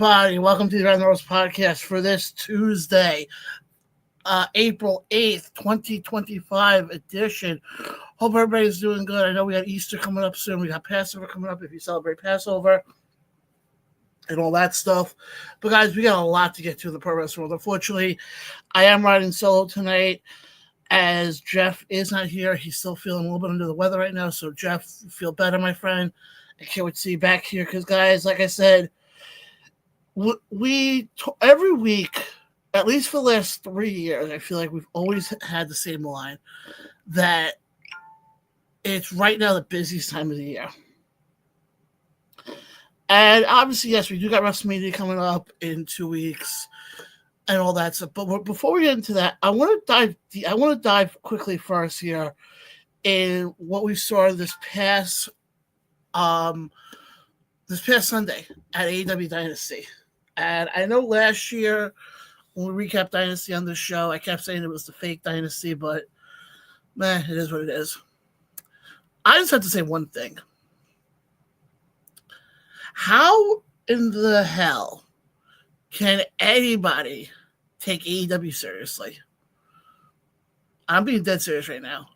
everybody. Welcome to the Red Rose Podcast for this Tuesday, April 8th, 2025 edition. Hope everybody's doing good. I know we got Easter coming up soon. We got Passover coming up if you celebrate Passover and all that stuff. But, guys, we got a lot to get to in the pro wrestling world. Unfortunately, I am riding solo tonight as Jeff is not here. He's still feeling a little bit under the weather right now. So, Jeff, feel better, my friend. I can't wait to see you back here because, guys, like I said, we every week, at least for the last 3 years, I feel like we've always had the same line that it's right now the busiest time of the year. And obviously, yes, we do got WrestleMania coming up in 2 weeks and all that stuff. But before we get into that, I want to dive quickly first here in what we saw this past Sunday at AEW Dynasty. And I know last year when we recapped Dynasty on this show, I kept saying it was the fake Dynasty, but man, it is what it is. I just have to say one thing. How in the hell can anybody take AEW seriously? I'm being dead serious right now.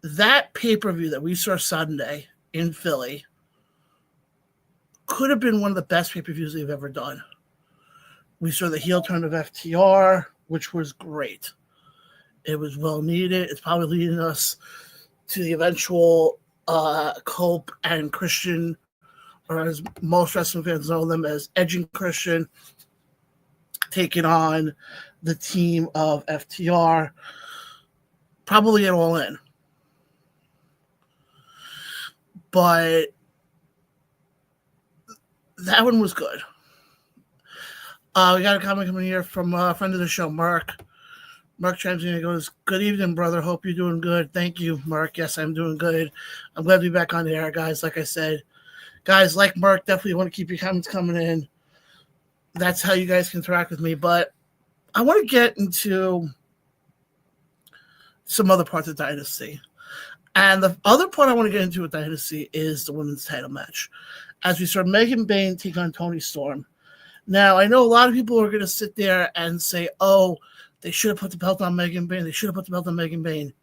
That pay-per-view that we saw Sunday in Philly could have been one of the best pay-per-views they've ever done. We saw the heel turn of FTR, which was great. It was well needed. It's probably leading us to the eventual Cope and Christian, or as most wrestling fans know them as Edge and Christian, taking on the team of FTR. Probably an all-in. But that one was good. We got a comment coming here from a friend of the show, Mark. Mark chimes in and goes, "Good evening, brother. Hope you're doing good." Thank you, Mark. Yes, I'm doing good. I'm glad to be back on the air, guys. Like I said, guys, like Mark, definitely want to keep your comments coming in. That's how you guys can interact with me. But I want to get into some other parts of Dynasty. And the other part I want to get into with Dynasty is the women's title match. As we saw Megan Bayne take on Toni Storm. Now, I know a lot of people are going to sit there and say, oh, they should have put the belt on Megan Bayne. They should have put the belt on Megan Bayne.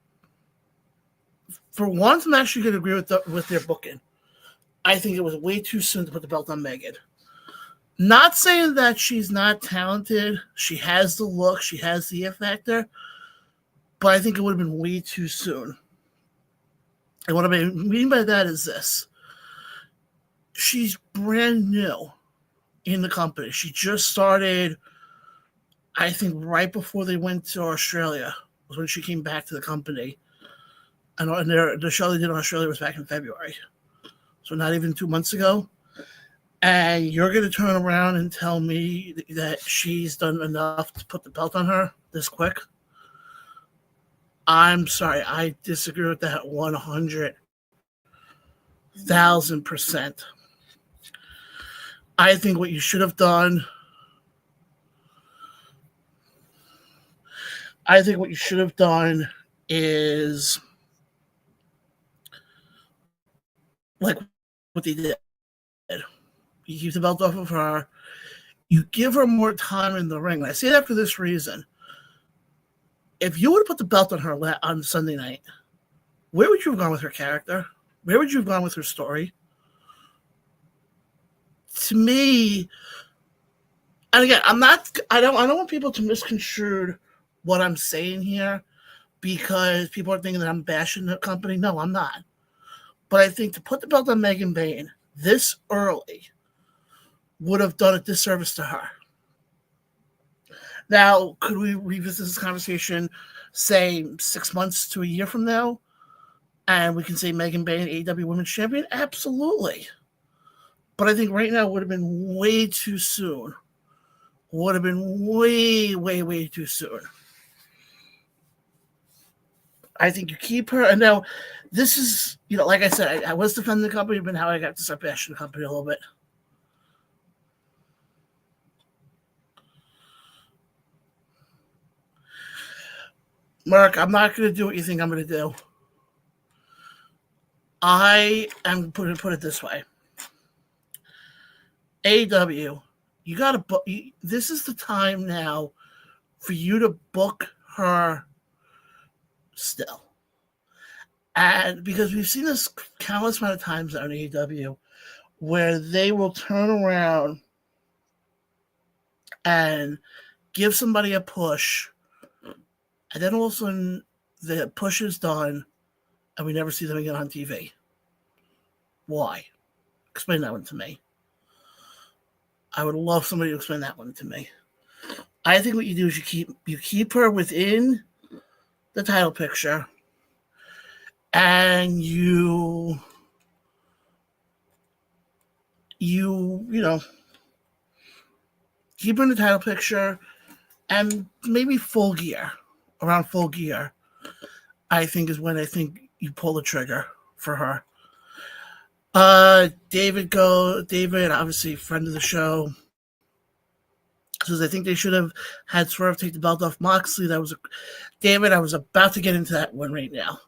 For once, I'm actually going to agree with their booking. I think it was way too soon to put the belt on Megan. Not saying that she's not talented. She has the look. She has the it factor. But I think it would have been way too soon. And what I mean by that is this. She's brand new in the company. She just started, I think, right before they went to Australia was when she came back to the company. And the show they did in Australia was back in February. So not even 2 months ago. And you're going to turn around and tell me that she's done enough to put the belt on her this quick? I'm sorry. I disagree with that 100,000%. I think what you should have done is like what they did. You keep the belt off of her. You give her more time in the ring. I say that for this reason. If you would have put the belt on her on Sunday night, where would you have gone with her character? Where would you have gone with her story? To me, and again, I don't want people to misconstrue what I'm saying here because people are thinking that I'm bashing the company. No, I'm not. But I think to put the belt on Megan Bayne this early would have done a disservice to her. Now, could we revisit this conversation, say, 6 months to a year from now, and we can say Megan Bayne, AEW Women's Champion? Absolutely. But I think right now would have been way too soon. Would have been way, way, way too soon. I think you keep her. And now, this is, like I said, I was defending the company, but now I got to start bashing the company a little bit. Mark, I'm not going to do what you think I'm going to do. I am going to put it this way. AEW, you got to book. This is the time now for you to book her still. And because we've seen this countless amount of times on AEW, where they will turn around and give somebody a push, and then all of a sudden the push is done, and we never see them again on TV. Why? Explain that one to me. I would love somebody to explain that one to me. I think what you do is you keep her within the title picture, and you know, keep her in the title picture, and maybe Full Gear, around Full Gear, I think is when I think you pull the trigger for her. David, obviously friend of the show, says I think they should have had Swerve take the belt off Moxley. David, I was about to get into that one right now.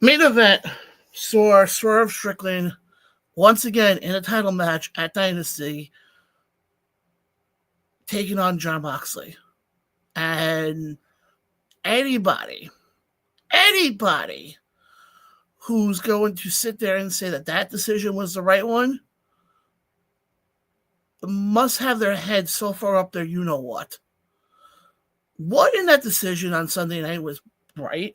Main event saw Swerve Strickland once again in a title match at Dynasty, taking on Jon Moxley. And anybody who's going to sit there and say that decision was the right one must have their head so far up there, you know what. What in that decision on Sunday night was right?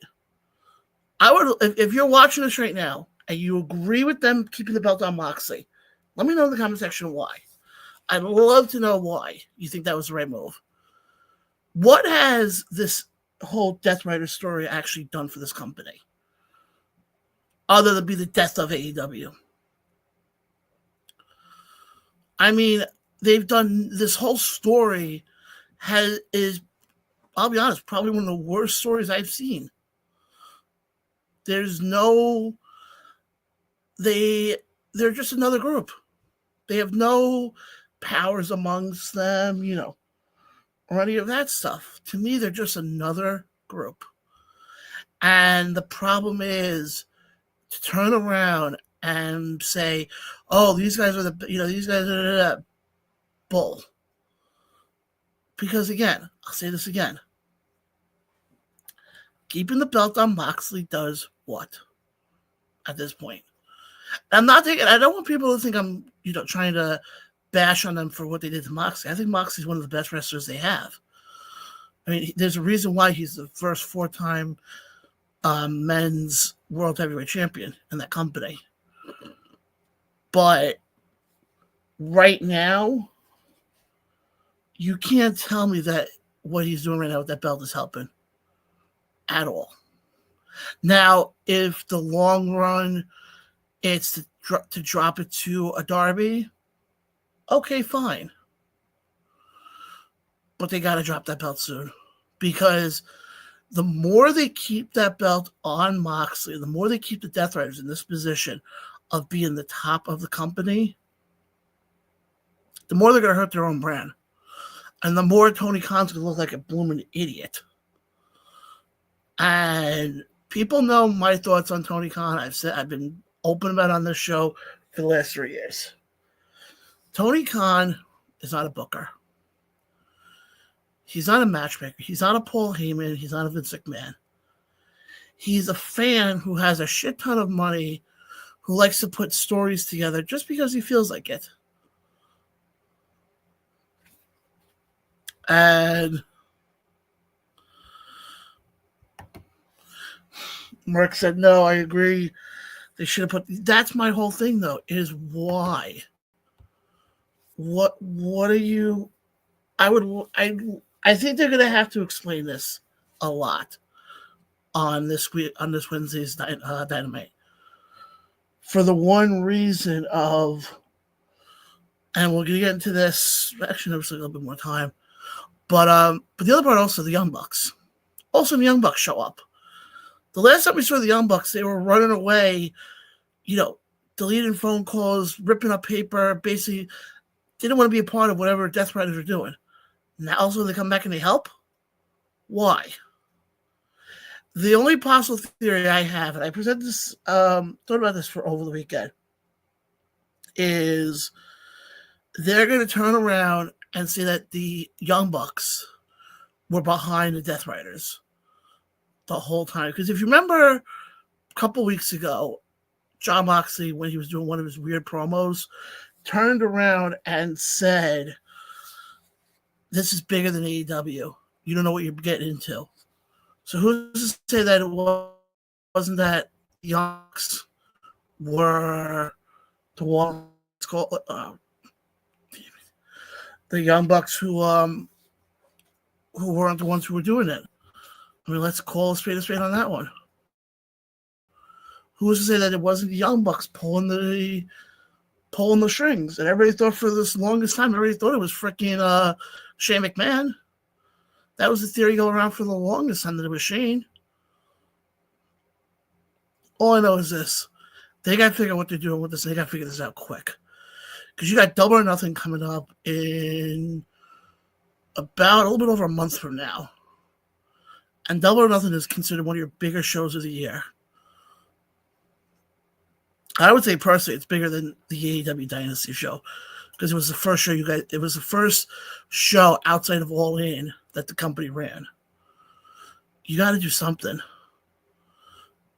I would, if you're watching this right now and you agree with them keeping the belt on Moxley, let me know in the comment section why. I'd love to know why you think that was the right move. What has this whole Death Rider story actually done for this company, other than be the death of AEW? I mean, they've done this whole story is, I'll be honest, probably one of the worst stories I've seen. They're just another group. They have no powers amongst them, or any of that stuff. To me, they're just another group. And the problem is to turn around and say, oh, these guys are the bull. Because again, I'll say this again. Keeping the belt on Moxley does what at this point? I don't want people to think I'm, trying to bash on them for what they did to Moxley. I think Moxley's one of the best wrestlers they have. I mean, there's a reason why he's the first 4-time men's world heavyweight champion in that company. But right now, you can't tell me that what he's doing right now with that belt is helping at all. Now, if the long run it's to drop it to a Darby, okay, fine. But they got to drop that belt soon, because the more they keep that belt on Moxley, the more they keep the Death Riders in this position of being the top of the company, the more they're going to hurt their own brand. And the more Tony Khan's going to look like a blooming idiot. And people know my thoughts on Tony Khan. I've been open about it on this show for the last 3 years. Tony Khan is not a booker. He's not a matchmaker. He's not a Paul Heyman. He's not a Vince McMahon. He's a fan who has a shit ton of money, who likes to put stories together just because he feels like it. And Mark said, no, I agree. They should have put... That's my whole thing, though, is why? What are you... I think they're going to have to explain this a lot on this Wednesday's Dynamite. For the one reason of... And we're going to get into this... Actually, there's a little bit more time. But the other part also, the Young Bucks. Also, the Young Bucks show up. The last time we saw the Young Bucks, they were running away, deleting phone calls, ripping up paper, basically didn't want to be a part of whatever Death Riders are doing. Now also they come back and they help? Why? The only possible theory I have, and I presented this, thought about this for over the weekend, is they're going to turn around and say that the Young Bucks were behind the Death Riders the whole time. Because if you remember a couple weeks ago, Jon Moxley, when he was doing one of his weird promos, turned around and said, "This is bigger than AEW. You don't know what you're getting into." So who's to say that it wasn't that Youngs were the ones called the Young Bucks who weren't the ones who were doing it? I mean, let's call a straight on that one. Who's to say that it wasn't the Young Bucks pulling the strings? And everybody thought for this longest time, everybody thought it was freaking Shane McMahon. That was the theory going around for the longest time, that it was Shane. All I know is this: they got to figure out what they're doing with this. They got to figure this out quick, because you got Double or Nothing coming up in about a little bit over a month from now, and Double or Nothing is considered one of your bigger shows of the year. I would say personally, it's bigger than the AEW Dynasty show, because it was the first show it was the first show outside of All In that the company ran. You got to do something.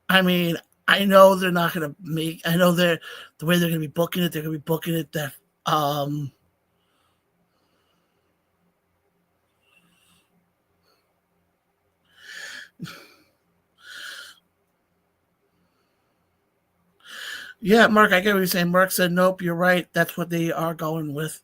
I mean, I know they're not going to make. I know the way they're going to be booking it. They're going to be booking it that. Yeah, Mark, I get what you're saying. Mark said, "Nope, you're right. That's what they are going with."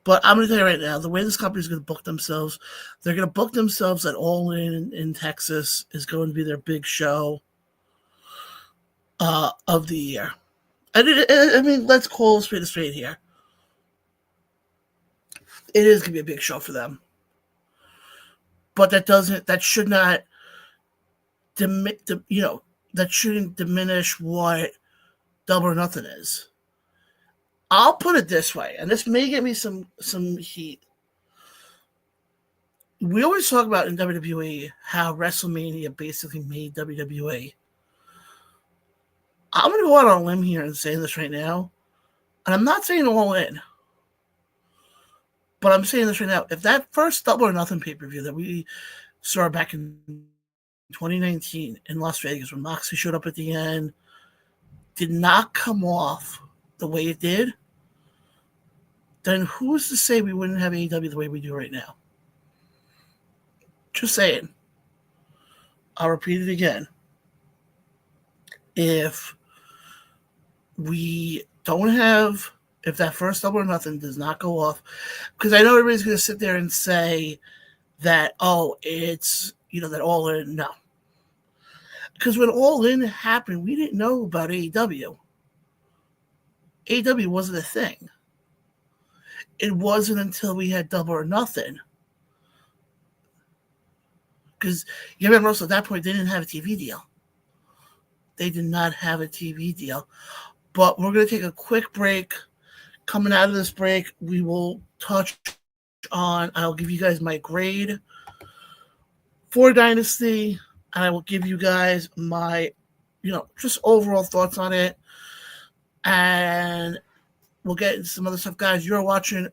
But I'm going to tell you right now, the way this company is going to book themselves, they're going to book themselves at All In Texas is going to be their big show of the year. I mean, let's call it straight here. It is going to be a big show for them, but that should not, that shouldn't diminish what Double or Nothing is. I'll put it this way, and this may get me some heat. We always talk about in WWE how WrestleMania basically made WWE. I'm going to go out on a limb here and say this right now, and I'm not saying All In, but I'm saying this right now. If that first Double or Nothing pay-per-view that we saw back in 2019 in Las Vegas, when Moxley showed up at the end, did not come off the way it did, then who's to say we wouldn't have AEW the way we do right now? Just saying. I'll repeat it again. If that first Double or Nothing does not go off, because I know everybody's going to sit there and say that, it's, that All In. No. Because when All In happened, we didn't know about AEW. AEW wasn't a thing. It wasn't until we had Double or Nothing. Because you remember also at that point, they didn't have a TV deal. They did not have a TV deal. But we're going to take a quick break. Coming out of this break, we will touch on, I'll give you guys my grade for Dynasty, and I will give you guys my, just overall thoughts on it. And we'll get into some other stuff. Guys, you're watching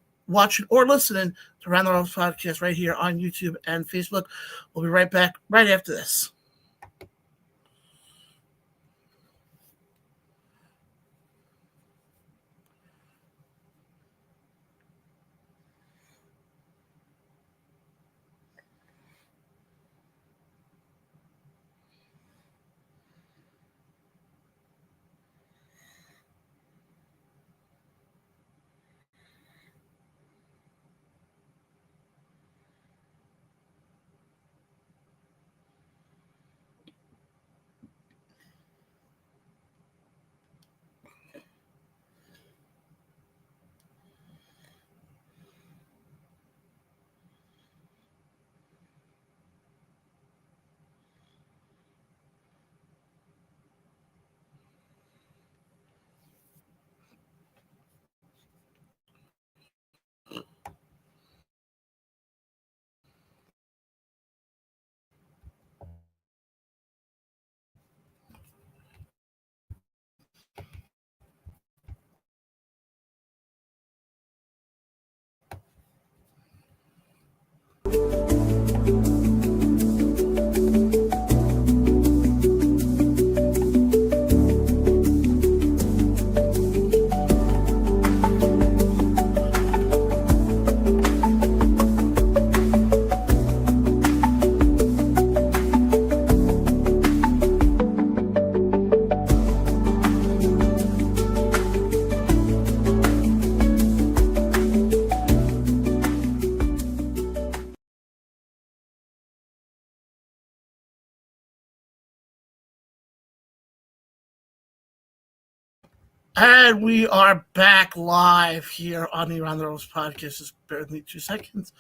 or listening to Round the Ropes Podcast right here on YouTube and Facebook. We'll be right back right after this. And we are back live here on the Around the Rose podcast. Just bear with me 2 seconds.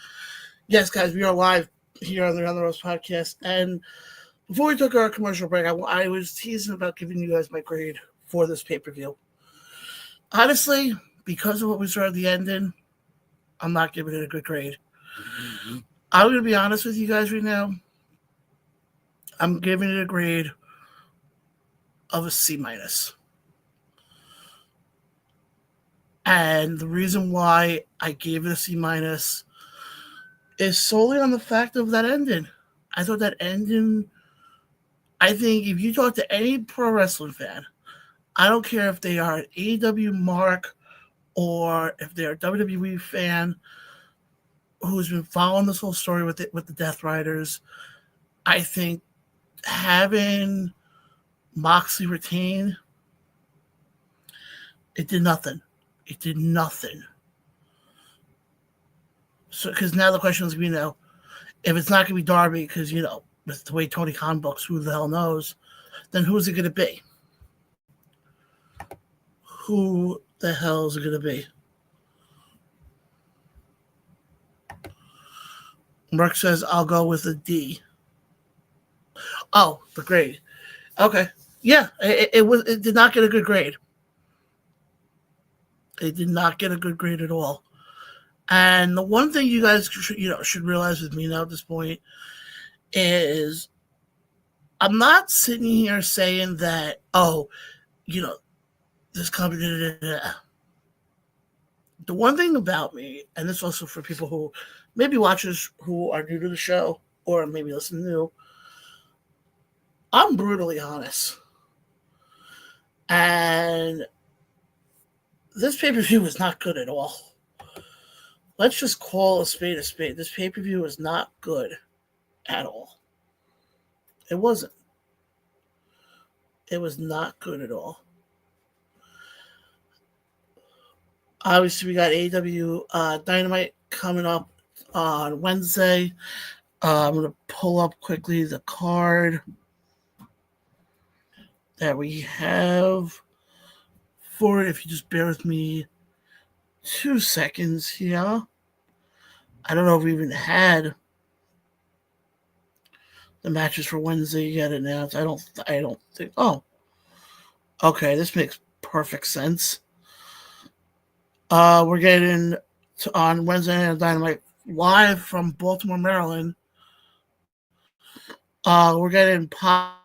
Yes, guys, we are live here on the Around the Rose podcast. And before we took our commercial break, I was teasing about giving you guys my grade for this pay-per-view. Honestly, because of what we saw at the ending, I'm not giving it a good grade. I'm going to be honest with you guys right now. I'm giving it a grade of a C-. And the reason why I gave it a C- is solely on the fact of that ending. I thought that ending, I think if you talk to any pro wrestling fan, I don't care if they are an AEW mark or if they're a WWE fan who's been following this whole story with the Death Riders, I think having Moxley retain, it did nothing. It did nothing. So, because now the question is, if it's not going to be Darby, because, with the way Tony Khan books, who the hell knows, then who's it going to be? Who the hell is it going to be? Mark says, I'll go with a D. Oh, the grade. Okay. Yeah, it did not get a good grade. It did not get a good grade at all. And the one thing you guys should realize with me now at this point is I'm not sitting here saying that, this company. The one thing about me, and this also for people who maybe watchers who are new to the show or maybe listen new, I'm brutally honest. And this pay-per-view was not good at all. Let's just call a spade a spade. This pay-per-view was not good at all. It wasn't. It was not good at all. Obviously, we got AEW Dynamite coming up on Wednesday. I'm going to pull up quickly the card that we have for it. If you just bear with me 2 seconds here. I don't know if we even had the matches for Wednesday yet announced. I don't think. Oh, okay. This makes perfect sense. We're getting on Wednesday Night Dynamite live from Baltimore, Maryland. We're getting Pac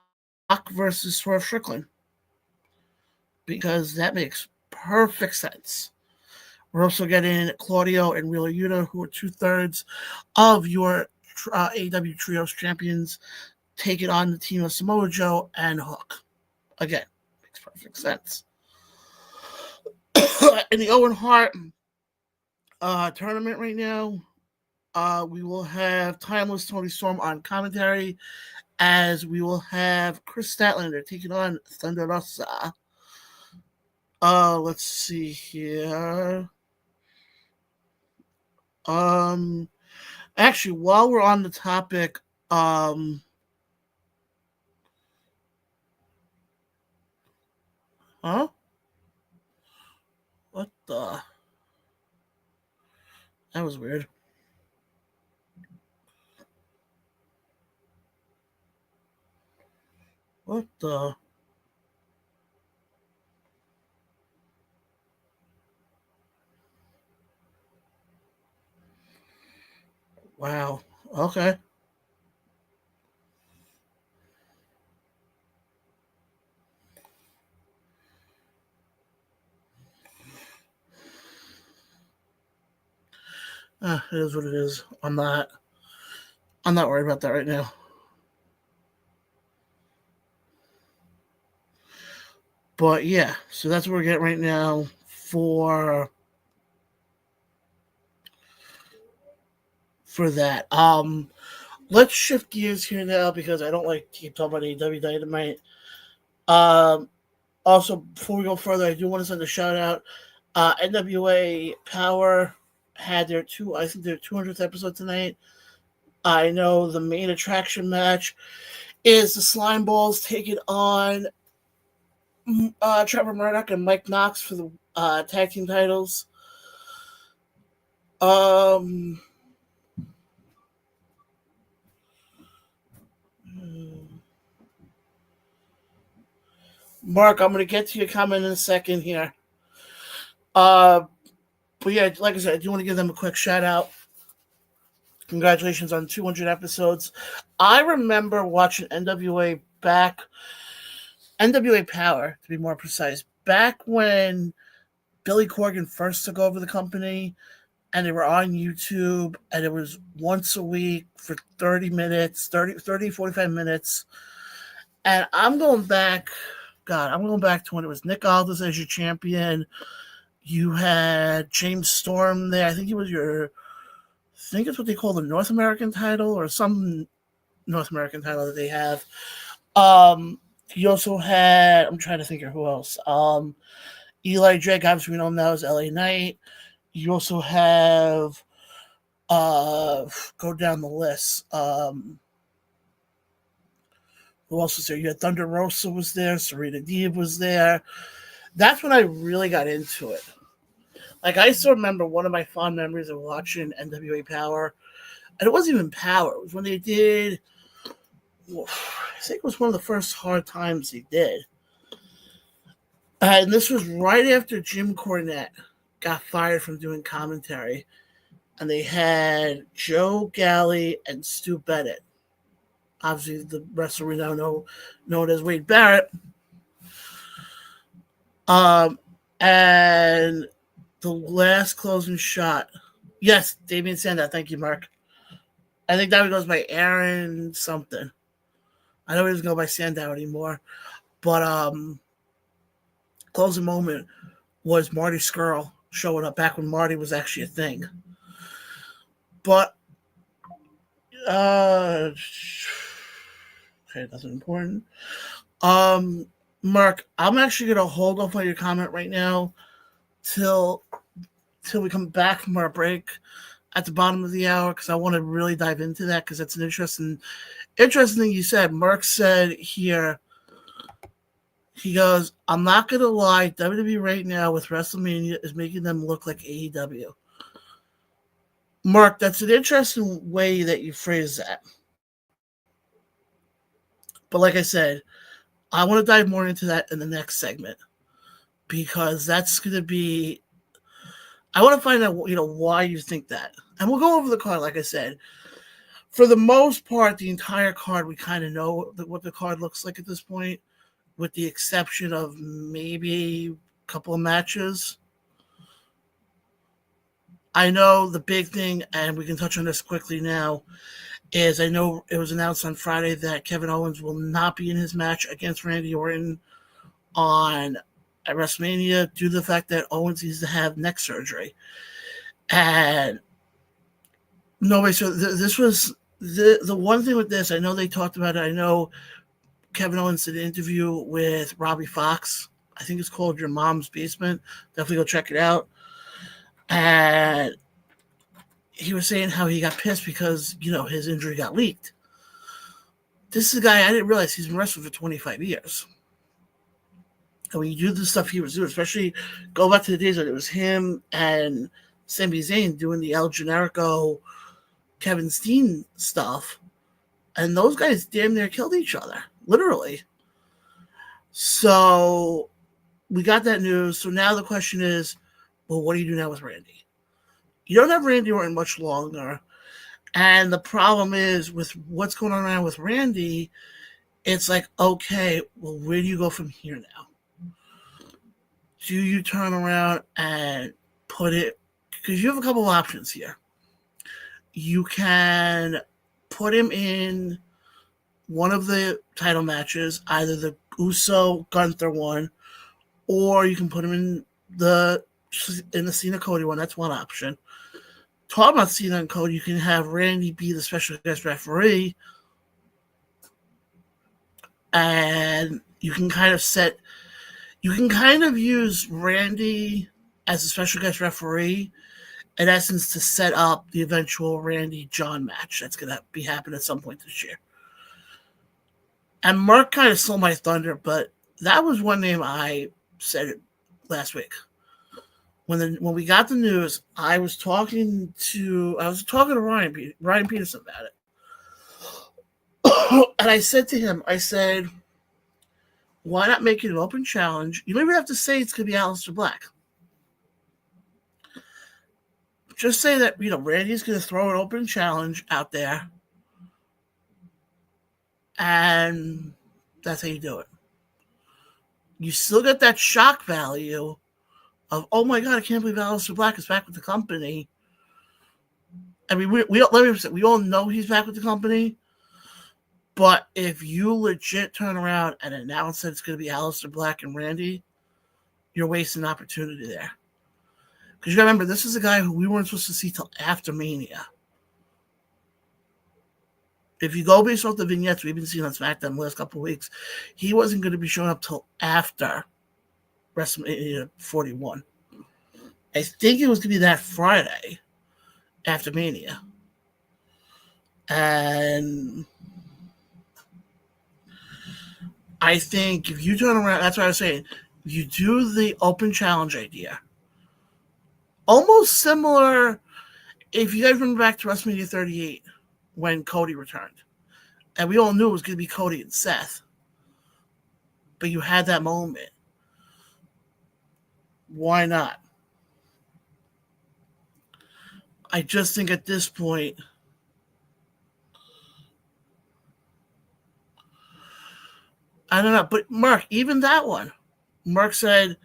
versus Swerve Strickland because that makes perfect sense. We're also getting Claudio and Wheeler Yuta, who are 2/3 of your AEW Trios champions, taking on the team of Samoa Joe and Hook. Again, makes perfect sense. In the Owen Hart tournament right now, we will have Timeless Tony Storm on commentary, as we will have Chris Statlander taking on Thunder Rosa. Let's see here. Actually, while we're on the topic, huh? What the? That was weird. What the? Wow. Okay. It is what it is. I'm not worried about that right now. But yeah, so that's what we're getting right now for that. Let's shift gears here now because I don't like to keep talking about AEW Dynamite. Also, before we go further, I do want to send a shout out. NWA Power had their 200th episode tonight. I know the main attraction match is the Slime Balls taking on Trevor Murdoch and Mike Knox for the tag team titles. Um, Mark, I'm going to get to your comment in a second here. But yeah, like I said, I do want to give them a quick shout out. Congratulations on 200 episodes. I remember watching NWA Power, to be more precise, back when Billy Corgan first took over the company, and they were on YouTube, and it was once a week for 30 minutes, 45 minutes. And I'm going back to when it was Nick Aldis as your champion. You had James Storm there. I think it's what they call the North American title, or some North American title that they have. You also had, I'm trying to think of who else. Eli Drake, obviously we know him now as LA Knight. You also have, go down the list. Who else was there? You had Thunder Rosa was there. Serena Deeb was there. That's when I really got into it. Like, I still remember one of my fond memories of watching NWA Power. And it wasn't even Power. It was when they did, I think it was one of the first hard times they did. And this was right after Jim Cornette got fired from doing commentary. And they had Joe Galley and Stu Bennett. Obviously, the wrestler we now know known as Wade Barrett. And the last closing shot. Yes, Damian Sandow. Thank you, Mark. I think that goes by Aaron something. I know he doesn't go by Sandow anymore. But closing moment was Marty Scurll showing up back when Marty was actually a thing. But okay, nothing important. Mark, I'm actually gonna hold off on your comment right now till we come back from our break at the bottom of the hour, because I want to really dive into that, because that's an interesting thing you said. Mark said here, he goes, I'm not gonna lie, WWE right now with WrestleMania is making them look like AEW. Mark, that's an interesting way that you phrase that. But like I said, I want to dive more into that in the next segment, because that's going to be, I want to find out, why you think that. And we'll go over the card, like I said. For the most part, the entire card, we kind of know what the card looks like at this point, with the exception of maybe a couple of matches. I know the big thing, and we can touch on this quickly now, is I know it was announced on Friday that Kevin Owens will not be in his match against Randy Orton at WrestleMania due to the fact that Owens needs to have neck surgery. And nobody, so this was the one thing with this, I know they talked about it. I know Kevin Owens did an interview with Robbie Fox. I think it's called Your Mom's Basement. Definitely go check it out. And he was saying how he got pissed because, his injury got leaked. This is a guy, I didn't realize he's been wrestling for 25 years. And when you do the stuff he was doing, especially go back to the days when it was him and Sami Zayn doing the El Generico Kevin Steen stuff, and those guys damn near killed each other, literally. So we got that news. So now the question is, well, what do you do now with Randy? You don't have Randy Orton much longer. And the problem is, with what's going on around with Randy, it's like, okay, well, where do you go from here now? Do you turn around and put it, because you have a couple of options here. You can put him in one of the title matches, either the Uso Gunther one, or you can put him in the Cena Cody one. That's one option. Talking about Cena and Cody, you can have Randy be the special guest referee, and you can kind of use Randy as a special guest referee, in essence, to set up the eventual Randy-John match that's going to be happening at some point this year. And Mark kind of stole my thunder, but That was one name I said it last week. When we got the news, I was talking to Ryan Peterson about it, and I said to him, I said, why not make it an open challenge? You don't even have to say it's going to be Aleister Black. Just say that, Randy's going to throw an open challenge out there, and that's how you do it. You still get that shock value of, oh my God, I can't believe Aleister Black is back with the company. I mean, we all know he's back with the company, but if you legit turn around and announce that it's going to be Aleister Black and Randy, you're wasting an opportunity there. Because you got to remember, this is a guy who we weren't supposed to see till after Mania. If you go based off the vignettes we've been seeing on SmackDown the last couple of weeks, he wasn't going to be showing up till after WrestleMania 41. I think it was going to be that Friday after Mania. And I think if you turn around, that's what I was saying, if you do the open challenge idea, almost similar, if you guys remember back to WrestleMania 38 when Cody returned. And we all knew it was going to be Cody and Seth. But you had that moment. Why not? I just think at this point, I don't know. But Mark, even that one, Mark said,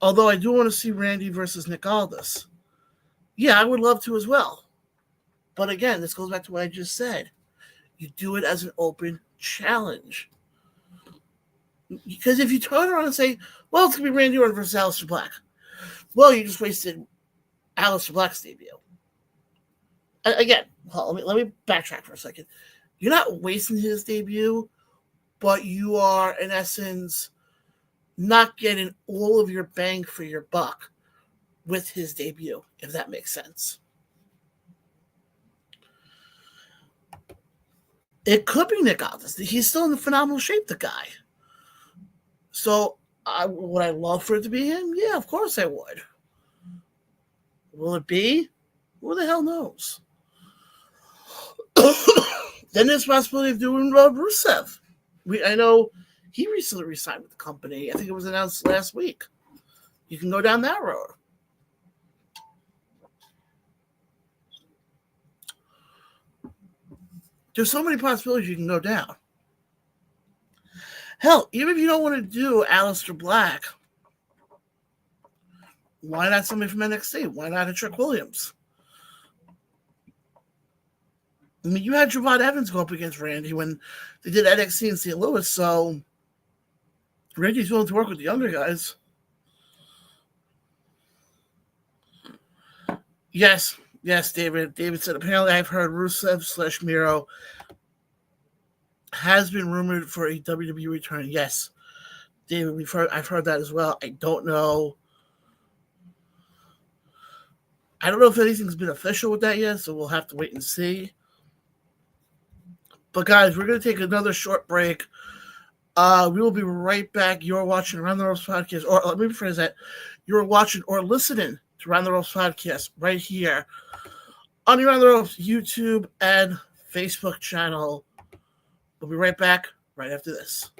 although I do want to see Randy versus Nick Aldis. Yeah, I would love to as well. But again, this goes back to what I just said. You do it as an open challenge. Because if you turn around and say, well, it's going to be Randy Orton versus Aleister Black. Well, you just wasted Aleister Black's debut. Again, let me backtrack for a second. You're not wasting his debut, but you are, in essence, not getting all of your bang for your buck with his debut, if that makes sense. It could be Nick Aldis. He's still in phenomenal shape, the guy. So, would I love for it to be him? Yeah, of course I would. Will it be? Who the hell knows? Then there's the possibility of doing Rusev. I know he recently resigned with the company. I think it was announced last week. You can go down that road. There's so many possibilities you can go down. Hell, even if you don't want to do Aleister Black, why not somebody from NXT? Why not a Trick Williams? I mean, you had Javon Evans go up against Randy when they did NXT in St. Louis, so Randy's willing to work with the younger guys. Yes, David. David said, apparently I've heard Rusev / Miro has been rumored for a WWE return. Yes, David, I've heard that as well. I don't know. I don't know if anything's been official with that yet, so we'll have to wait and see. But guys, we're going to take another short break. We will be right back. You're watching Around the Ropes Podcast, or let me rephrase that. You're watching or listening to Around the Ropes Podcast right here on the Around the Ropes YouTube and Facebook channel. We'll be right back right after this.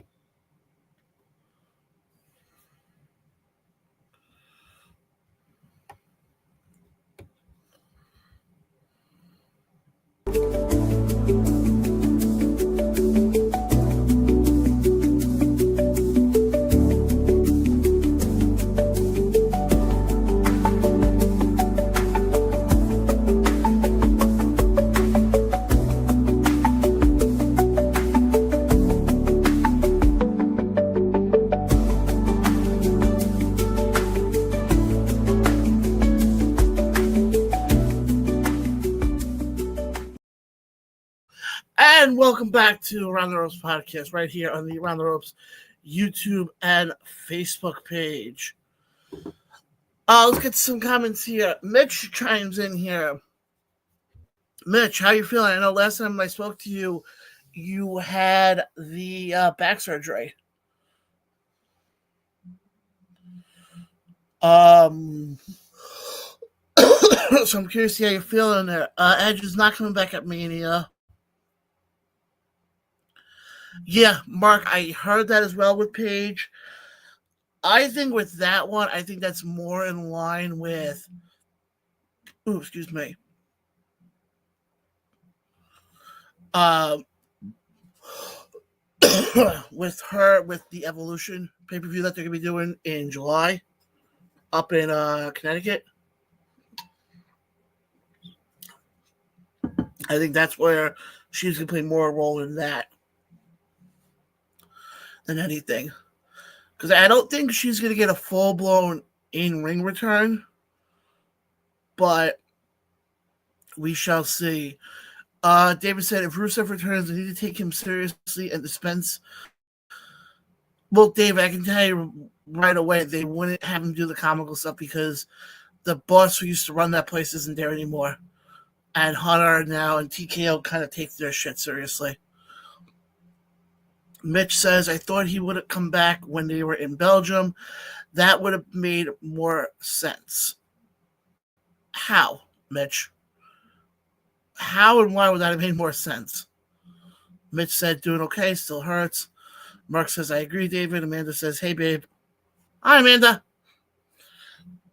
And welcome back to Around the Ropes Podcast right here on the Around the Ropes YouTube and Facebook page. Let's get some comments here. Mitch chimes in here. Mitch, how you feeling? I know last time I spoke to you, you had the back surgery. Um, so I'm curious to see how you're feeling there. Edge is not coming back at Mania. Yeah, Mark, I heard that as well with Paige. I think with that one, I think that's more in line with. Ooh, excuse me. Um, with the Evolution pay per view that they're gonna be doing in July, up in Connecticut. I think that's where she's gonna play more role in that than anything. Because I don't think she's gonna get a full blown in ring return, but we shall see. David said if Rusev returns, they need to take him seriously and dispense. Well, Dave, I can tell you right away, they wouldn't have him do the comical stuff because the boss who used to run that place isn't there anymore. And Hunter now and TKO kind of take their shit seriously. Mitch says, I thought he would have come back when they were in Belgium. That would have made more sense. How, Mitch? How and why would that have made more sense? Mitch said, doing okay, still hurts. Mark says, I agree, David. Amanda says, hey, babe. Hi, Amanda.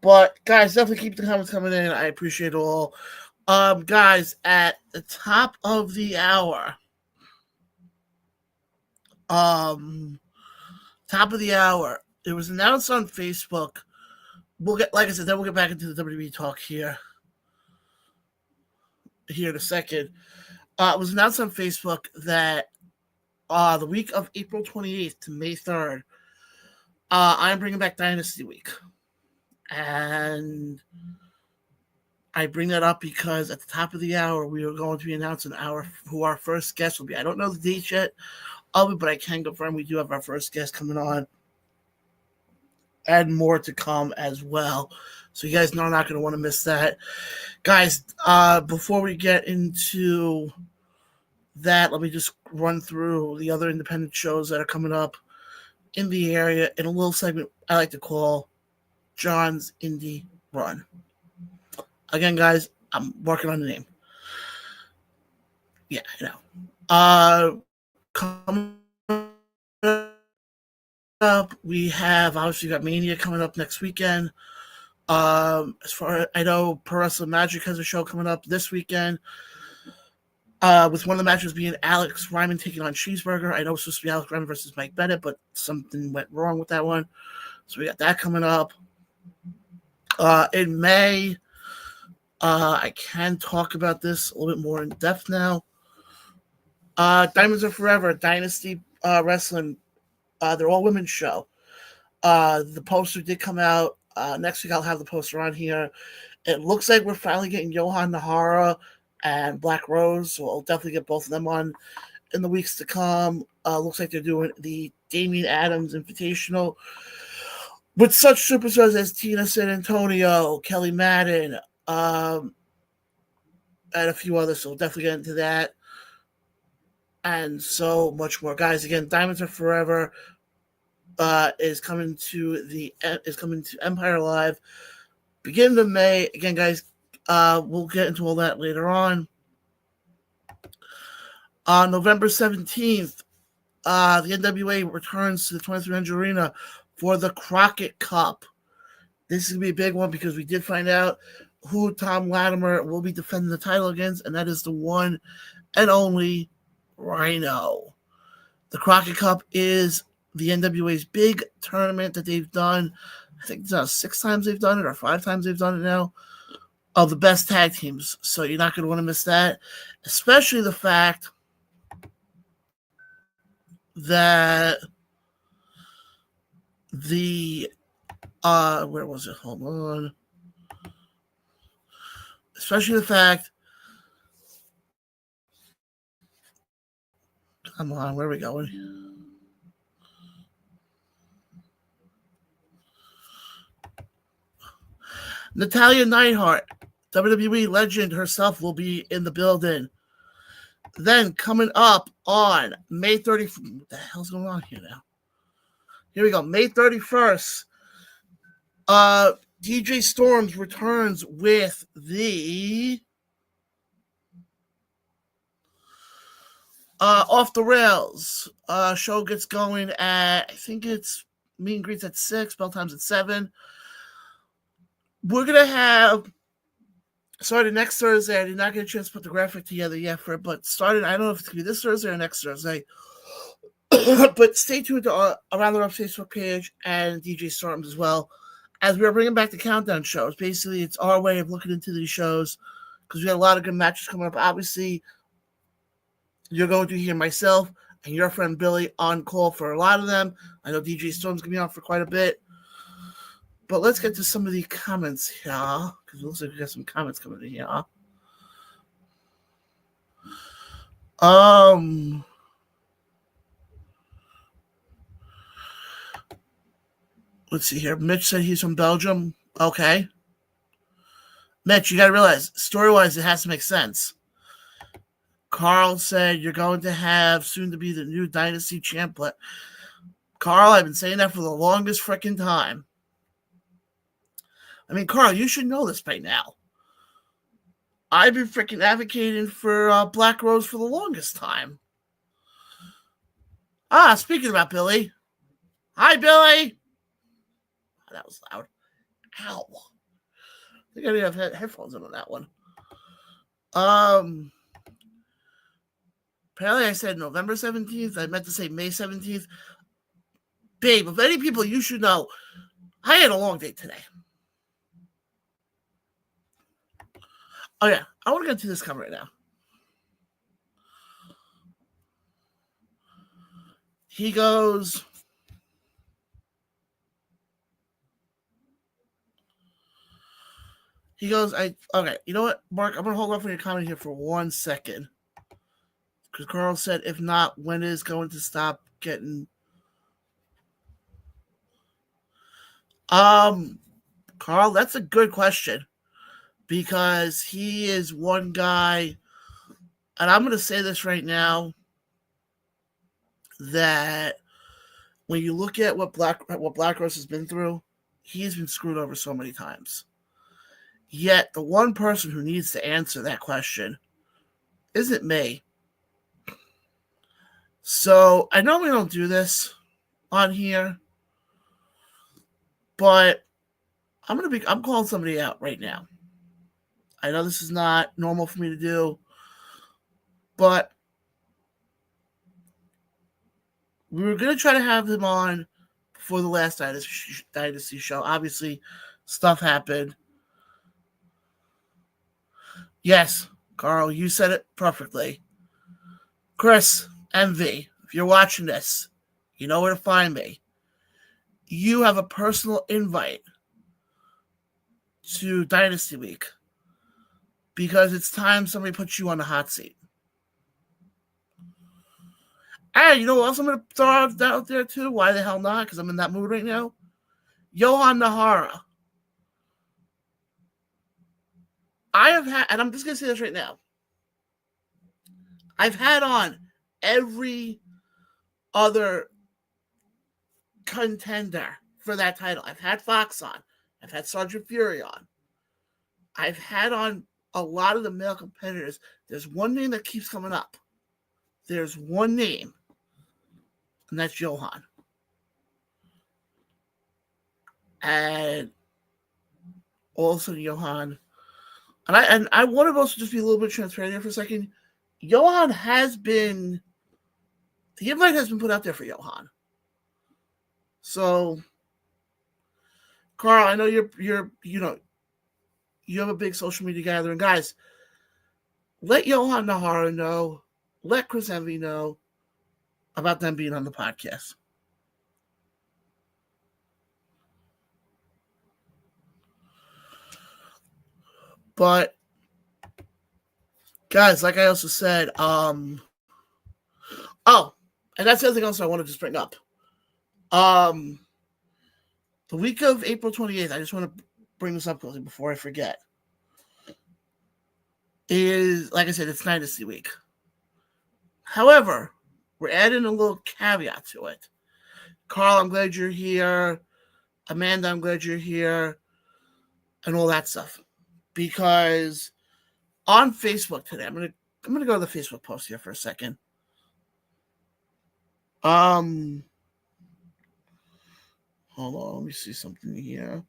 But, guys, definitely keep the comments coming in. I appreciate it all. Guys, at the top of the hour, it was announced on Facebook. We'll get, like I said, then we'll get back into the WWE talk here in a second. It was announced on Facebook that the week of April 28th to May 3rd, I'm bringing back Dynasty Week. And I bring that up because at the top of the hour, we are going to be announcing who our first guest will be. I don't know the date yet of it, but I can confirm we do have our first guest coming on. And more to come as well. So you guys know I'm not going to want to miss that. Guys, before we get into that, let me just run through the other independent shows that are coming up in the area in a little segment I like to call John's Indie Run. Again, guys, I'm working on the name. Yeah, I know. Coming up, we have obviously got Mania coming up next weekend. As far as I know, Pro Wrestling Magic has a show coming up this weekend. With one of the matches being Alex Ryman taking on Cheeseburger. I know it's supposed to be Alex Ryman versus Mike Bennett, but something went wrong with that one. So we got that coming up. In May, I can talk about this a little bit more in depth now. Diamonds Are Forever, Dynasty Wrestling, their all women's show. The poster did come out. Next week I'll have the poster on here. It looks like we're finally getting Johan Nahara and Black Rose, so I'll definitely get both of them on in the weeks to come. Looks like they're doing the Damian Adams Invitational with such superstars as Tina San Antonio, Kelly Madden, and a few others, so we'll definitely get into that. And so much more. Guys, again, Diamonds Are Forever is coming to Empire Live beginning of May. Again, guys, we'll get into all that later on. On November 17th, the NWA returns to the 2300 Arena for the Crockett Cup. This is going to be a big one because we did find out who Tom Latimer will be defending the title against, and that is the one and only Rhino. The Crockett Cup is the NWA's big tournament that they've done. I think it's 6 times they've done it or 5 times they've done it now, of the best tag teams. So you're not going to want to miss that, especially the fact that the where was it? Hold on. Especially the fact, come on, where are we going? Natalya Neidhart, WWE legend herself, will be in the building. Then coming up on May 31st, what the hell's going on here now? Here we go, May 31st. DJ Storms returns with the Off the Rails. Show gets going at, I think it's meet and greets at 6, bell times at 7. We're going to have, starting next Thursday, I did not get a chance to put the graphic together yet for it, but starting, I don't know if it's going to be this Thursday or next Thursday, but stay tuned to Around the Rough Facebook page and DJ Storms as well, as we're bringing back the countdown shows. Basically, it's our way of looking into these shows, because we got a lot of good matches coming up. Obviously, you're going to hear myself and your friend Billy on call for a lot of them. I know DJ Storm's going to be on for quite a bit. But let's get to some of the comments here, because it looks like we got some comments coming in here. Let's see here. Mitch said he's from Belgium. Okay. Mitch, you got to realize, story-wise, it has to make sense. Carl said you're going to have soon to be the new Dynasty champ. Carl, I've been saying that for the longest freaking time. I mean, Carl, you should know this by now. I've been freaking advocating for Black Rose for the longest time. Speaking about Billy. Hi, Billy. Oh, that was loud. Ow. I think I need to have headphones on that one. Apparently I said November 17th. I meant to say May 17th. Babe, of any people you should know, I had a long day today. Oh, yeah. I want to get to this cover right now. He goes... okay, you know what, Mark? I'm going to hold off on your comment here for 1 second. Because Carl said, if not, when is going to stop getting... Carl, that's a good question. Because he is one guy, and I'm going to say this right now, that when you look at what Black Rose has been through, he's been screwed over so many times. Yet the one person who needs to answer that question isn't me. So I know we don't do this on here, but I'm calling somebody out right now. I know this is not normal for me to do, but we were going to try to have him on before the last Dynasty show. Obviously, stuff happened. Yes, Carl, you said it perfectly. Chris, MV, if you're watching this, you know where to find me. You have a personal invite to Dynasty Week, because it's time somebody puts you on the hot seat. And you know what else I'm going to throw out there too? Why the hell not? Because I'm in that mood right now. Johan Nahara. I have had, and I'm just going to say this right now, I've had on every other contender for that title. I've had Fox on. I've had Sergeant Fury on. I've had on a lot of the male competitors. There's one name that keeps coming up. There's one name, and that's Johan. And also Johan, and I want to also just be a little bit transparent here for a second. Johan has been, the invite has been put out there for Johan. So, Carl, I know you have a big social media gathering. Guys, let Johan Nahara know, let Chris Envy know about them being on the podcast. But, guys, like I also said, and that's the other thing else I want to just bring up. The week of April 28th, I just want to bring this up quickly before I forget, is, like I said, it's Dynasty Week. However, we're adding a little caveat to it. Carl, I'm glad you're here. Amanda, I'm glad you're here, and all that stuff. Because on Facebook today, I'm gonna go to the Facebook post here for a second. Hold on, let me see something here.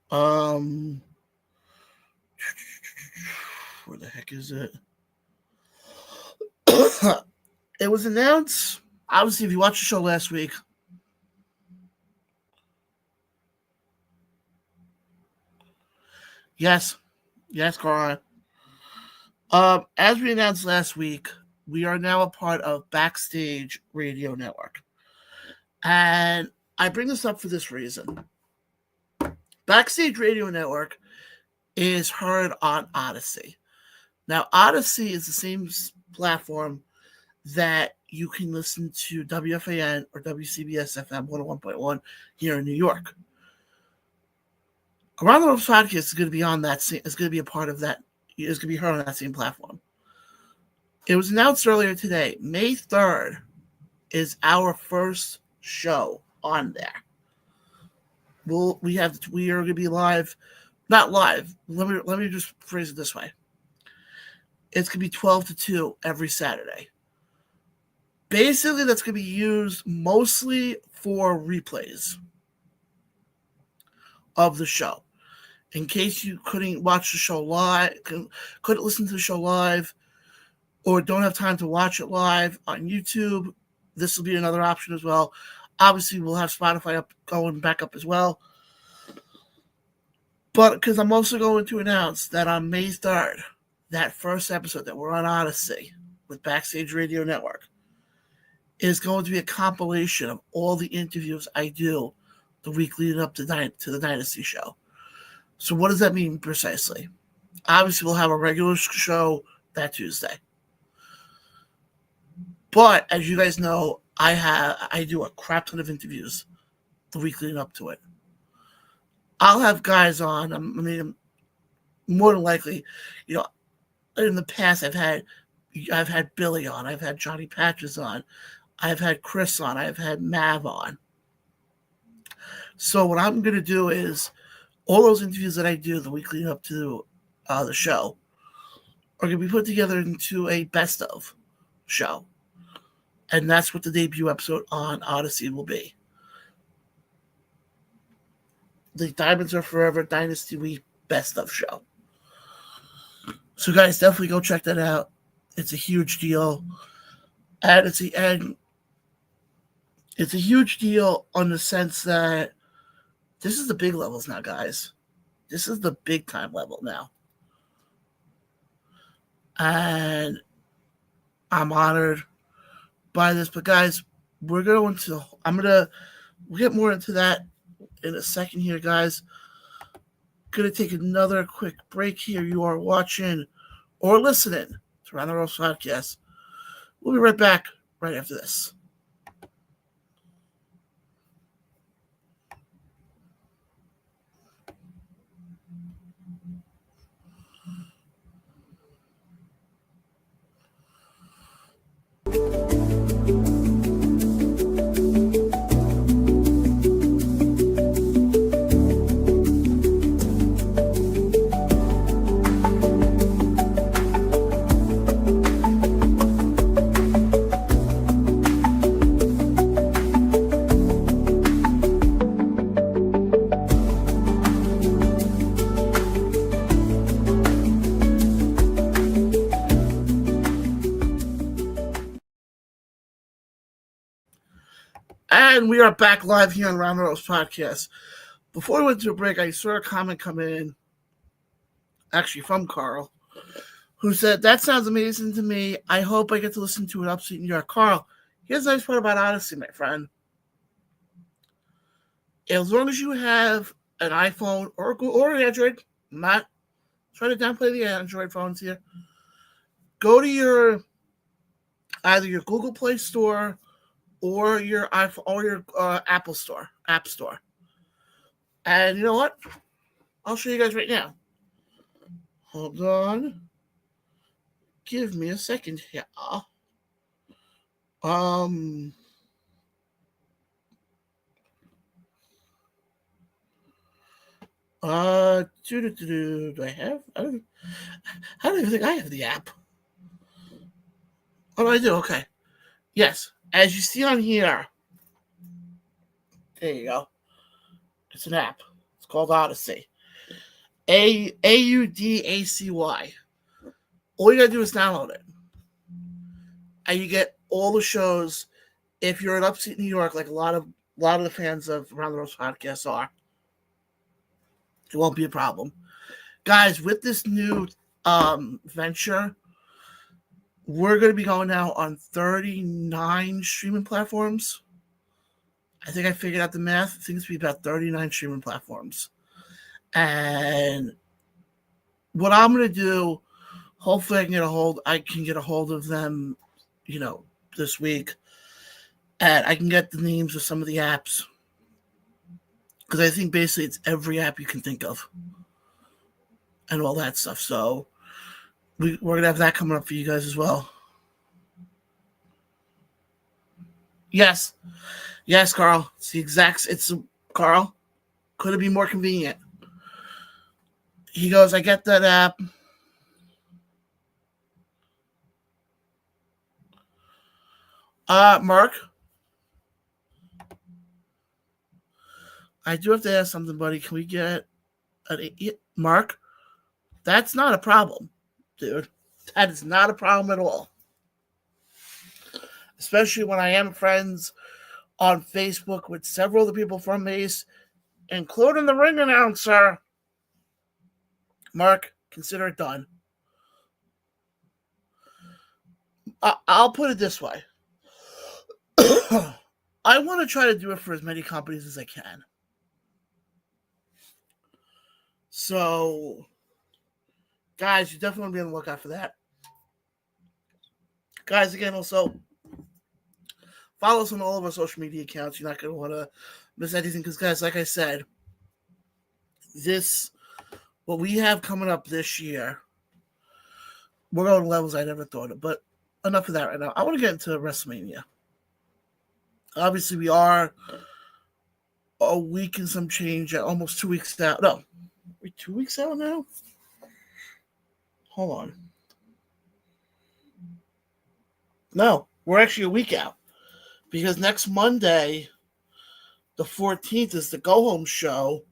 Where the heck is it? It was announced. Obviously, if you watched the show last week, yes, Carl. As we announced last week, we are now a part of Backstage Radio Network, and I bring this up for this reason. Backstage Radio Network is heard on Odyssey. Now, Odyssey is the same platform that you can listen to WFAN or WCBS FM 101.1 here in New York. Around the Ropes podcast is going to be on that. It's going to be a part of that. It's going to be heard on that same platform. It was announced earlier today. May 3rd is our first show on there. We are going to be live, not live. Let me just phrase it this way. It's going to be 12 to 2 every Saturday. Basically, that's going to be used mostly for replays of the show. In case you couldn't watch the show live, couldn't listen to the show live, or don't have time to watch it live on YouTube, this will be another option as well. Obviously, we'll have Spotify going back up as well. But because I'm also going to announce that on May 3rd, that first episode that we're on Odyssey with Backstage Radio Network is going to be a compilation of all the interviews I do the week leading up to the Dynasty show. So what does that mean precisely? Obviously, we'll have a regular show that Tuesday. But as you guys know, I do a crap ton of interviews the week leading up to it. I'll have guys on. I mean, more than likely, in the past I've had Billy on, I've had Johnny Patches on, I've had Chris on, I've had Mav on. So what I'm going to do is all those interviews that I do the week leading up to the show are going to be put together into a best of show. And that's what the debut episode on Odyssey will be. The Diamonds Are Forever Dynasty Week Best of show. So guys, definitely go check that out. It's a huge deal. And it's a huge deal on the sense that this is the big levels now, guys. This is the big time level now. And I'm honored by this. But guys, we'll get more into that in a second here, guys. Gonna take another quick break here. You are watching or listening to Round the Ropes Podcast. We'll be right back right after this. And we are back live here on Round the Ropes Podcast. Before we went to a break, I saw a comment come in, actually from Carl, who said, "That sounds amazing to me. I hope I get to listen to it upstate New York." Carl, here's the nice part about Odyssey, my friend. As long as you have an iPhone or an Android, I'm not trying to downplay the Android phones here, go to either your Google Play Store or your iPhone or your App Store. And you know what? I'll show you guys right now. Hold on. Give me a second here. Um. Do I have? I don't even think I have the app. Oh, I do. Okay. Yes. As you see on here, there you go. It's an app. It's called Odyssey. Audacy. All you gotta do is download it, and you get all the shows. If you're in upstate New York, like a lot of the fans of Around the Rose podcasts are, it won't be a problem, guys. With this new venture, we're going to be going now on 39 streaming platforms. I think I figured out the math. It seems to be about 39 streaming platforms. And what I'm going to do, hopefully I can get a hold of them, this week. And I can get the names of some of the apps. Because I think basically it's every app you can think of. And all that stuff. So we're going to have that coming up for you guys as well. Yes. Yes, Carl. Carl. Could it be more convenient? He goes, I get that app. Mark. I do have to ask something, buddy. Can we get Mark? That's not a problem, dude. That is not a problem at all. Especially when I am friends on Facebook with several of the people from Mace, including the ring announcer. Mark, consider it done. I'll put it this way. I want to try to do it for as many companies as I can. So, guys, you definitely want to be on the lookout for that. Guys, again, also, follow us on all of our social media accounts. You're not going to want to miss anything because, guys, like I said, what we have coming up this year, we're going levels I never thought of. But enough of that right now. I want to get into WrestleMania. Obviously, we are a week and some change, almost 2 weeks out. No, we're 2 weeks out now? Hold on. No, we're actually a week out. Because next Monday, the 14th, is the go-home show.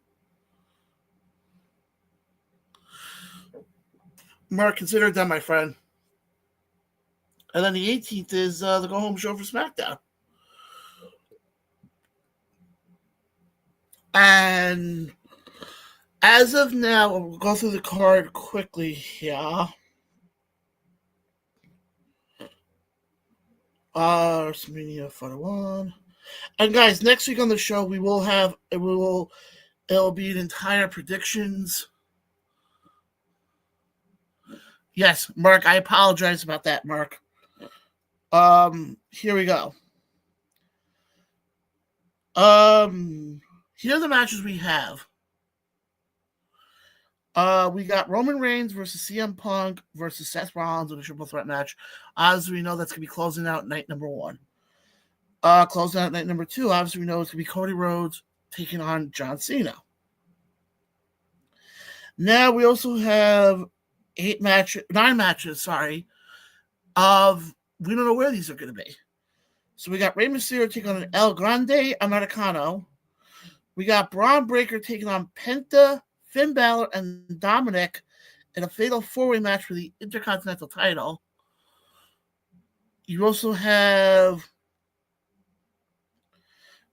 Mark, consider it done, my friend. And then the 18th is the go-home show for SmackDown. And as of now, we'll go through the card quickly here. WrestleMania 41. And guys, next week on the show, it'll be an entire predictions. Yes, Mark, I apologize about that, Mark. Here we go. Here are the matches we have. We got Roman Reigns versus CM Punk versus Seth Rollins in a triple threat match. As we know, that's going to be closing out night number 1. Closing out night number 2, obviously we know it's going to be Cody Rhodes taking on John Cena. Now we also have 9 matches, of we don't know where these are going to be. So we got Rey Mysterio taking on El Grande Americano. We got Braun Breaker taking on Penta, Finn Balor, and Dominic in a fatal 4-way match for the Intercontinental title. You also have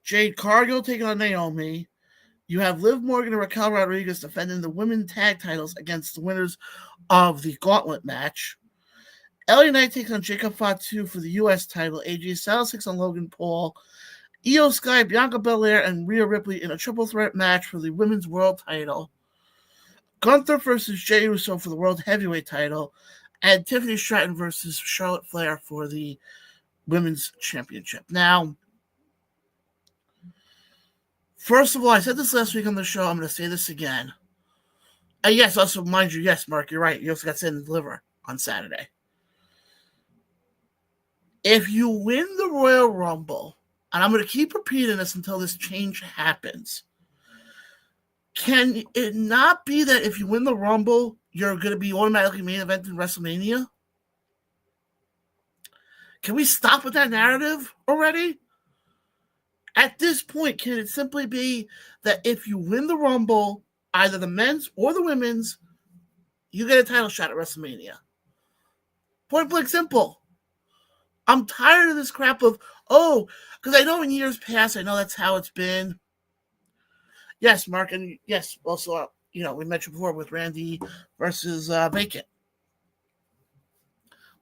Jade Cargill taking on Naomi. You have Liv Morgan and Raquel Rodriguez defending the women's tag titles against the winners of the Gauntlet match. LA Knight takes on Jacob Fatu for the U.S. title. AJ Styles takes on Logan Paul. Io Sky, Bianca Belair, and Rhea Ripley in a triple threat match for the women's world title. Gunther versus Jey Uso for the world heavyweight title. And Tiffany Stratton versus Charlotte Flair for the women's championship. Now, first of all, I said this last week on the show. I'm going to say this again. And yes, also, mind you, yes, Mark, you're right. You also got Send and Deliver on Saturday. If you win the Royal Rumble, and I'm going to keep repeating this until this change happens, can it not be that if you win the Rumble, you're going to be automatically main event in WrestleMania? Can we stop with that narrative already? At this point, can it simply be that if you win the Rumble, either the men's or the women's, you get a title shot at WrestleMania? Point blank simple. I'm tired of this crap of, because I know in years past, I know that's how it's been. Yes, Mark, and yes, also, we mentioned before with Randy versus Bacon.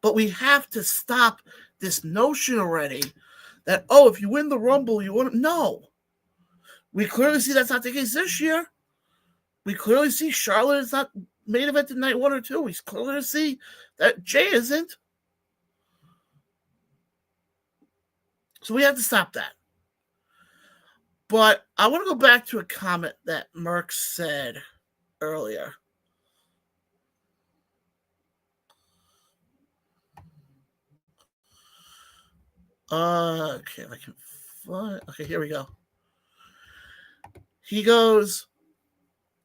But we have to stop this notion already that, if you win the Rumble, you want to. No. We clearly see that's not the case this year. We clearly see Charlotte is not main event in night 1 or 2. We clearly see that Jay isn't. So we have to stop that. But I want to go back to a comment that Merck said earlier. Okay, if I can find. Okay, here we go. He goes,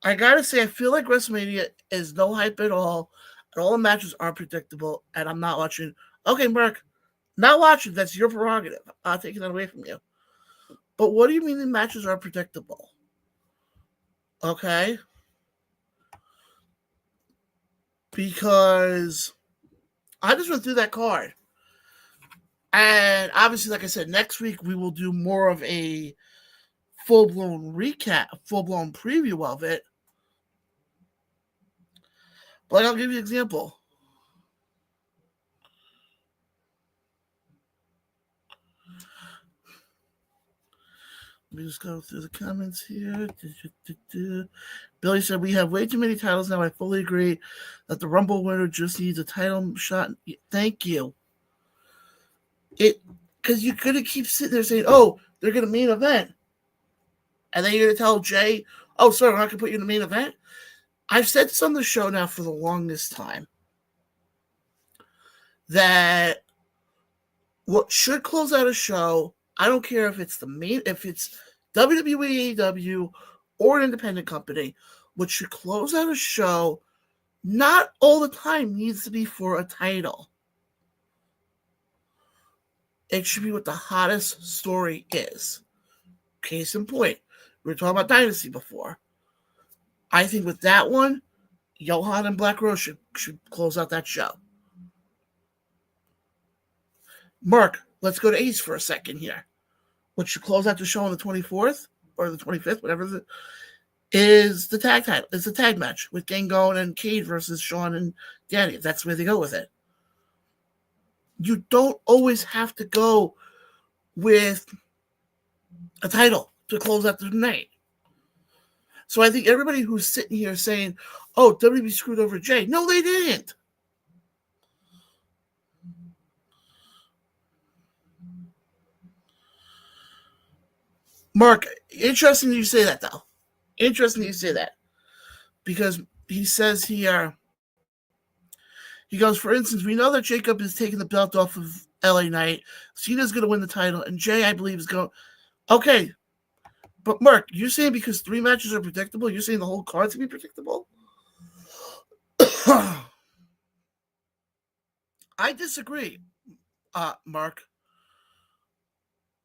I gotta say, I feel like WrestleMania is no hype at all, and all the matches are predictable, and I'm not watching. Okay, Merck, not watching. That's your prerogative. I'm not taking that away from you. But what do you mean the matches are predictable? Okay. Because I just went through that card. And obviously, like I said, next week we will do more of a full-blown recap, full-blown preview of it. But I'll give you an example. Let me just go through the comments here. Billy said, we have way too many titles now. I fully agree that the Rumble winner just needs a title shot. Thank you. Because you couldn't keep sitting there saying, they're going to main event. And then you're going to tell Jay, sorry, we're not going to put you in the main event. I've said this on the show now for the longest time that what should close out a show, I don't care if it's WWE, AEW, or an independent company, what should close out a show, not all the time needs to be for a title. It should be what the hottest story is. Case in point, we were talking about Dynasty before. I think with that one, Johan and Black Rose should close out that show. Mark, let's go to Ace for a second here. What should close out the show on the 24th or the 25th, whatever is the tag title. It's the tag match with Gangon and Cade versus Sean and Danny. That's where they go with it. You don't always have to go with a title to close out the night. So I think everybody who's sitting here saying, WWE screwed over Jay. No, they didn't. Mark, interesting that you say that, though. Interesting that you say that. Because he says here, he goes, for instance, we know that Jacob is taking the belt off of LA Knight. Cena's going to win the title, and Jay, I believe, is going. Okay, but Mark, you're saying because 3 matches are predictable, you're saying the whole card's going to be predictable? I disagree, Mark.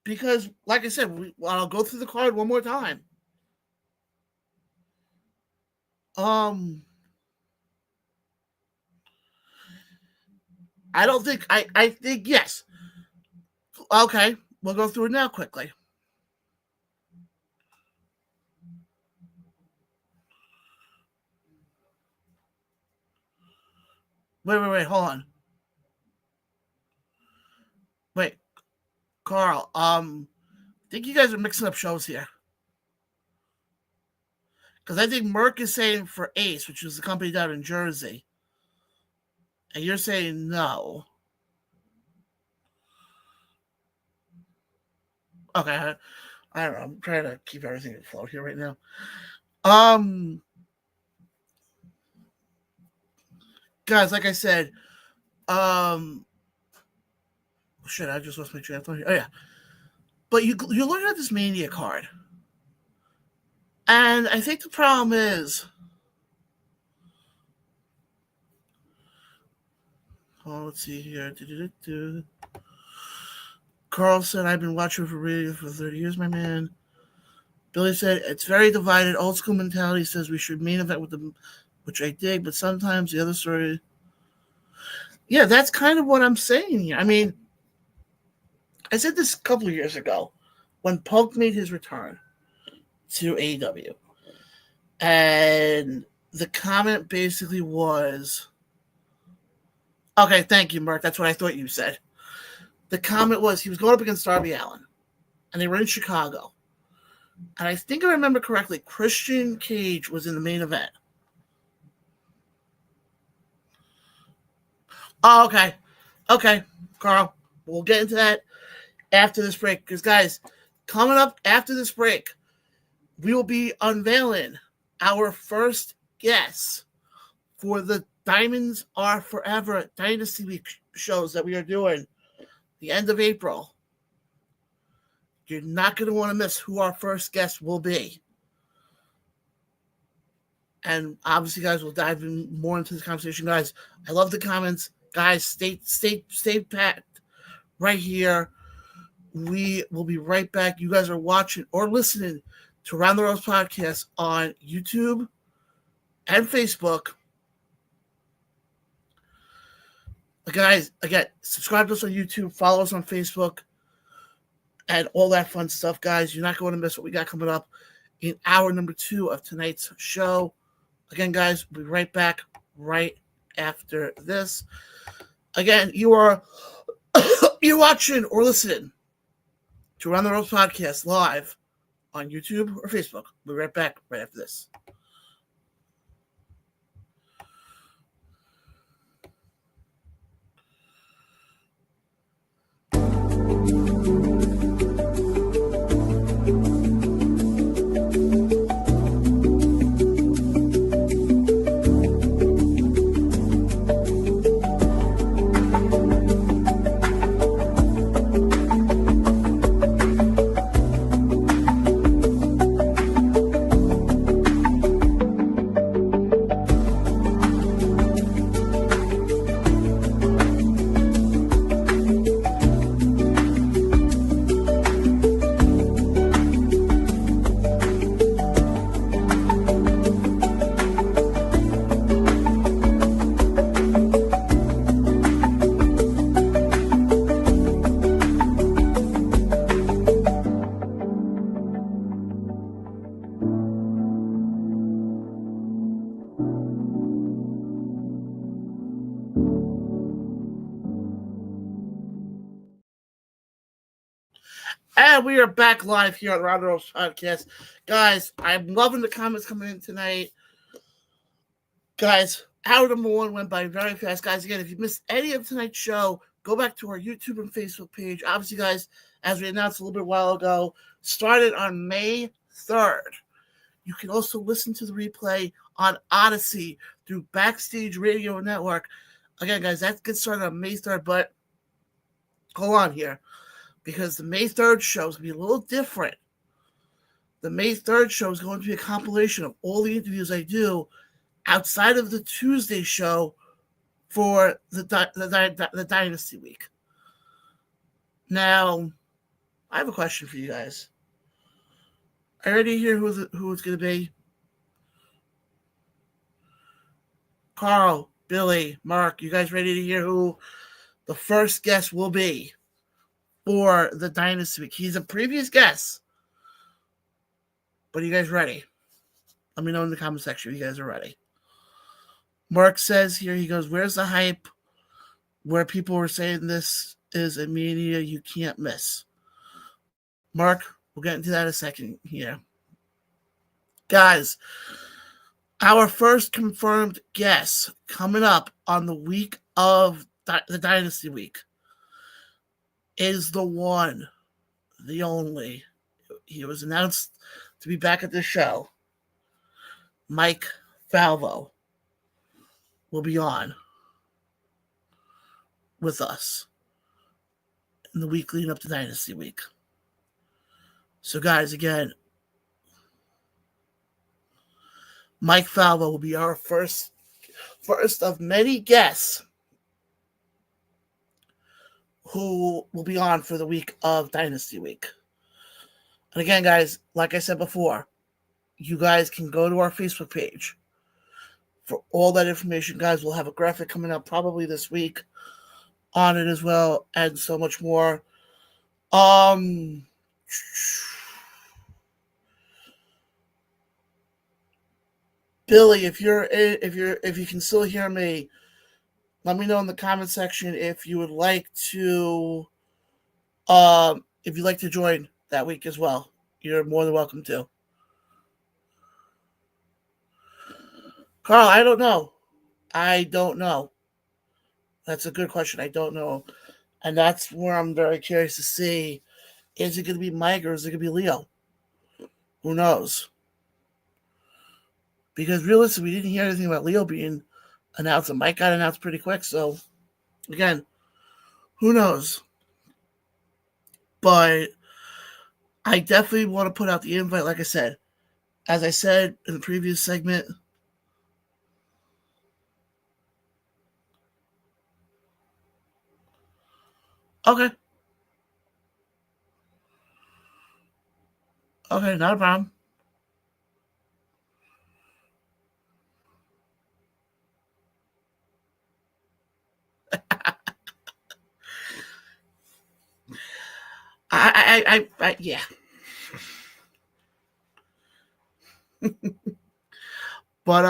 Because, like I said, I'll go through the card one more time. I don't think I think yes. Okay, we'll go through it now quickly. Wait, hold on. Wait, Carl, I think you guys are mixing up shows here. Because I think Merck is saying for Ace, which is the company down in Jersey. And you're saying no. Okay, I don't know. I'm trying to keep everything afloat here right now. Guys, like I said, Shit, I just lost my train of thought here. Oh, yeah. But you're looking at this Mania card. And I think the problem is... Oh, let's see here. Carl said, I've been watching for radio for 30 years, my man. Billy said, it's very divided. Old school mentality says we should main event with them, which I dig, but sometimes the other story... Yeah, that's kind of what I'm saying here. I mean, I said this a couple of years ago when Punk made his return to AEW. And the comment basically was... Okay, thank you, Mark. That's what I thought you said. The comment was he was going up against Darby Allin, and they were in Chicago. And I think I remember correctly, Christian Cage was in the main event. Oh, okay. Okay, Carl. We'll get into that after this break. Because, guys, coming up after this break, we will be unveiling our first guest for the Diamonds Are Forever Dynasty Week shows that we are doing the end of April. You're not going to want to miss who our first guest will be. And obviously, guys, we'll dive in more into this conversation. Guys, I love the comments. Guys, stay packed right here. We will be right back. You guys are watching or listening to Around the Ropes podcast on YouTube and Facebook. Guys, again, subscribe to us on YouTube, follow us on Facebook, and all that fun stuff, guys. You're not going to miss what we got coming up in hour number 2 of tonight's show. Again, guys, we'll be right back right after this. Again, you're watching or listening to Around the Ropes podcast live on YouTube or Facebook. We'll be right back right after this. And we are back live here on Around the Ropes podcast. Guys, I'm loving the comments coming in tonight. Guys, hour number 1 went by very fast. Guys, again, if you missed any of tonight's show, go back to our YouTube and Facebook page. Obviously, guys, as we announced a little bit while ago, started on May 3rd. You can also listen to the replay on Odyssey through Backstage Radio Network. Again, guys, that gets started on May 3rd, but hold on here, because the May 3rd show is going to be a little different. The May 3rd show is going to be a compilation of all the interviews I do outside of the Tuesday show for the Dynasty Week. Now, I have a question for you guys. Are you ready to hear who it's going to be? Carl, Billy, Mark, you guys ready to hear who the first guest will be for the Dynasty Week? He's a previous guest. But are you guys ready? Let me know in the comment section if you guys are ready. Mark says here, he goes, where's the hype where people were saying this is a Mania you can't miss? Mark, we'll get into that in a second here. Guys, our first confirmed guest coming up on the week of the Dynasty Week is the one, the only. He was announced to be back at the show. Mike Falvo will be on with us. in the week leading up to Dynasty Week. So, guys, again, Mike Falvo will be our first of many guests who will be on for the week of Dynasty Week. And again, guys, like I said before, you guys can go to our Facebook page for all that information. Guys, we'll have a graphic coming up probably this week on it as well, and so much more. Billy, if you can still hear me, let me know in the comment section if you would like to join that week as well. You're more than welcome to. Carl, I don't know. That's a good question. I don't know. And that's where I'm very curious to see, is it going to be Mike or is it going to be Leo? Who knows? Because realistically, we didn't hear anything about Leo being announced, and Mike got announced pretty quick. So, again, who knows? But I definitely want to put out the invite, like I said. As I said in the previous segment, okay, not a problem. Yeah. But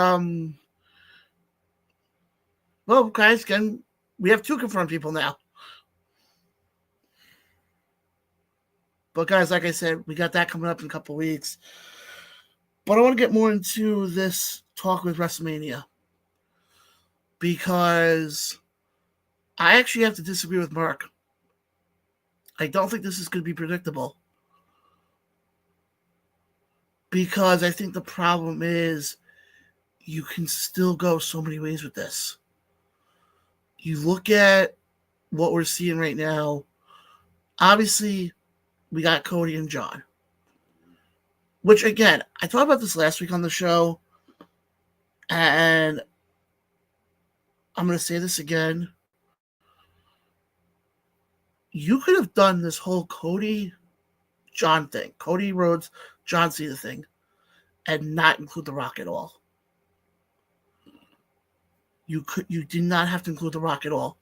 well, guys, again, we have 2 confirmed people now. But guys, like I said, we got that coming up in a couple weeks. But I want to get more into this talk with WrestleMania, because I actually have to disagree with Mark. I don't think this is going to be predictable, because I think the problem is you can still go so many ways with this. You look at what we're seeing right now. Obviously, we got Cody and Jon, which, again, I talked about this last week on the show, and I'm going to say this again. You could have done this whole Cody-Jon thing, Cody Rhodes, John Cena thing, and not include The Rock at all. You did not have to include The Rock at all.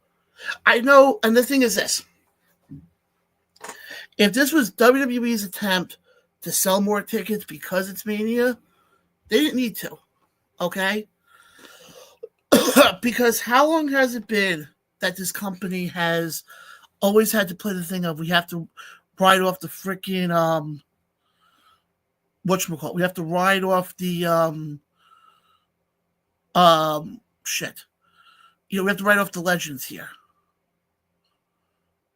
I know, and the thing is this. If this was WWE's attempt to sell more tickets because it's Mania, they didn't need to, okay? Because how long has it been that this company has always had to play the thing of, we have to ride off the freaking whatchamacallit? We have to ride off the shit. We have to ride off the legends here.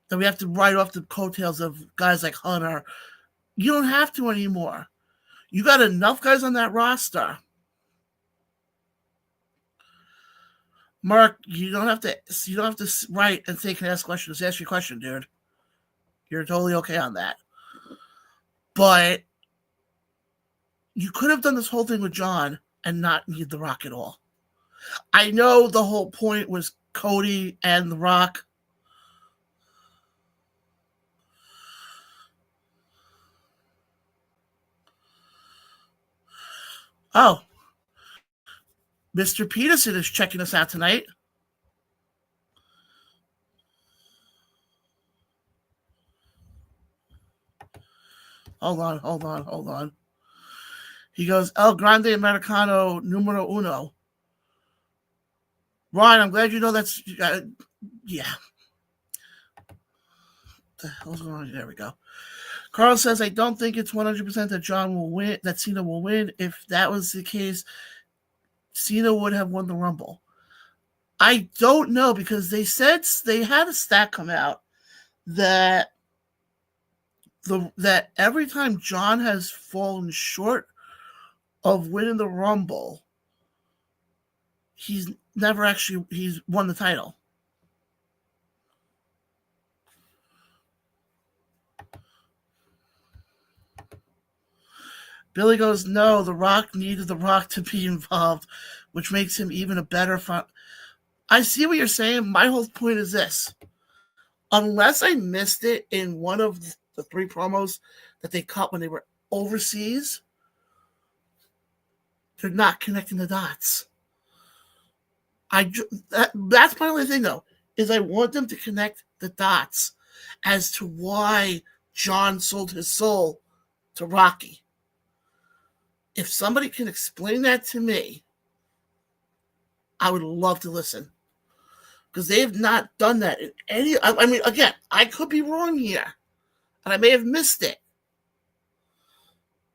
Then we have to ride off the coattails of guys like Hunter. You don't have to anymore. You got enough guys on that roster. Mark, you don't have to write and say, can I ask questions? Just ask your question, dude. You're totally okay on that. But you could have done this whole thing with Jon and not need The Rock at all. I know the whole point was Cody and The Rock. Oh, Mr. Peterson is checking us out tonight. Hold on. He goes, El Grande Americano numero uno. Ryan, I'm glad you know that's... yeah. What the hell's going on? There we go. Carl says, I don't think it's 100% that Jon will win, that Cena will win. If that was the case, Cena would have won the Rumble. I don't know, because they said they had a stat come out that that every time Jon has fallen short of winning the Rumble, he's won the title. Billy goes, no, The Rock needed The Rock to be involved, which makes him even a better front. I see what you're saying. My whole point is this. Unless I missed it in one of the 3 promos that they cut when they were overseas, they're not connecting the dots. That's my only thing, though, is I want them to connect the dots as to why Jon sold his soul to Rocky. If somebody can explain that to me, I would love to listen. Because they have not done that in any... I mean, again, I could be wrong here. And I may have missed it.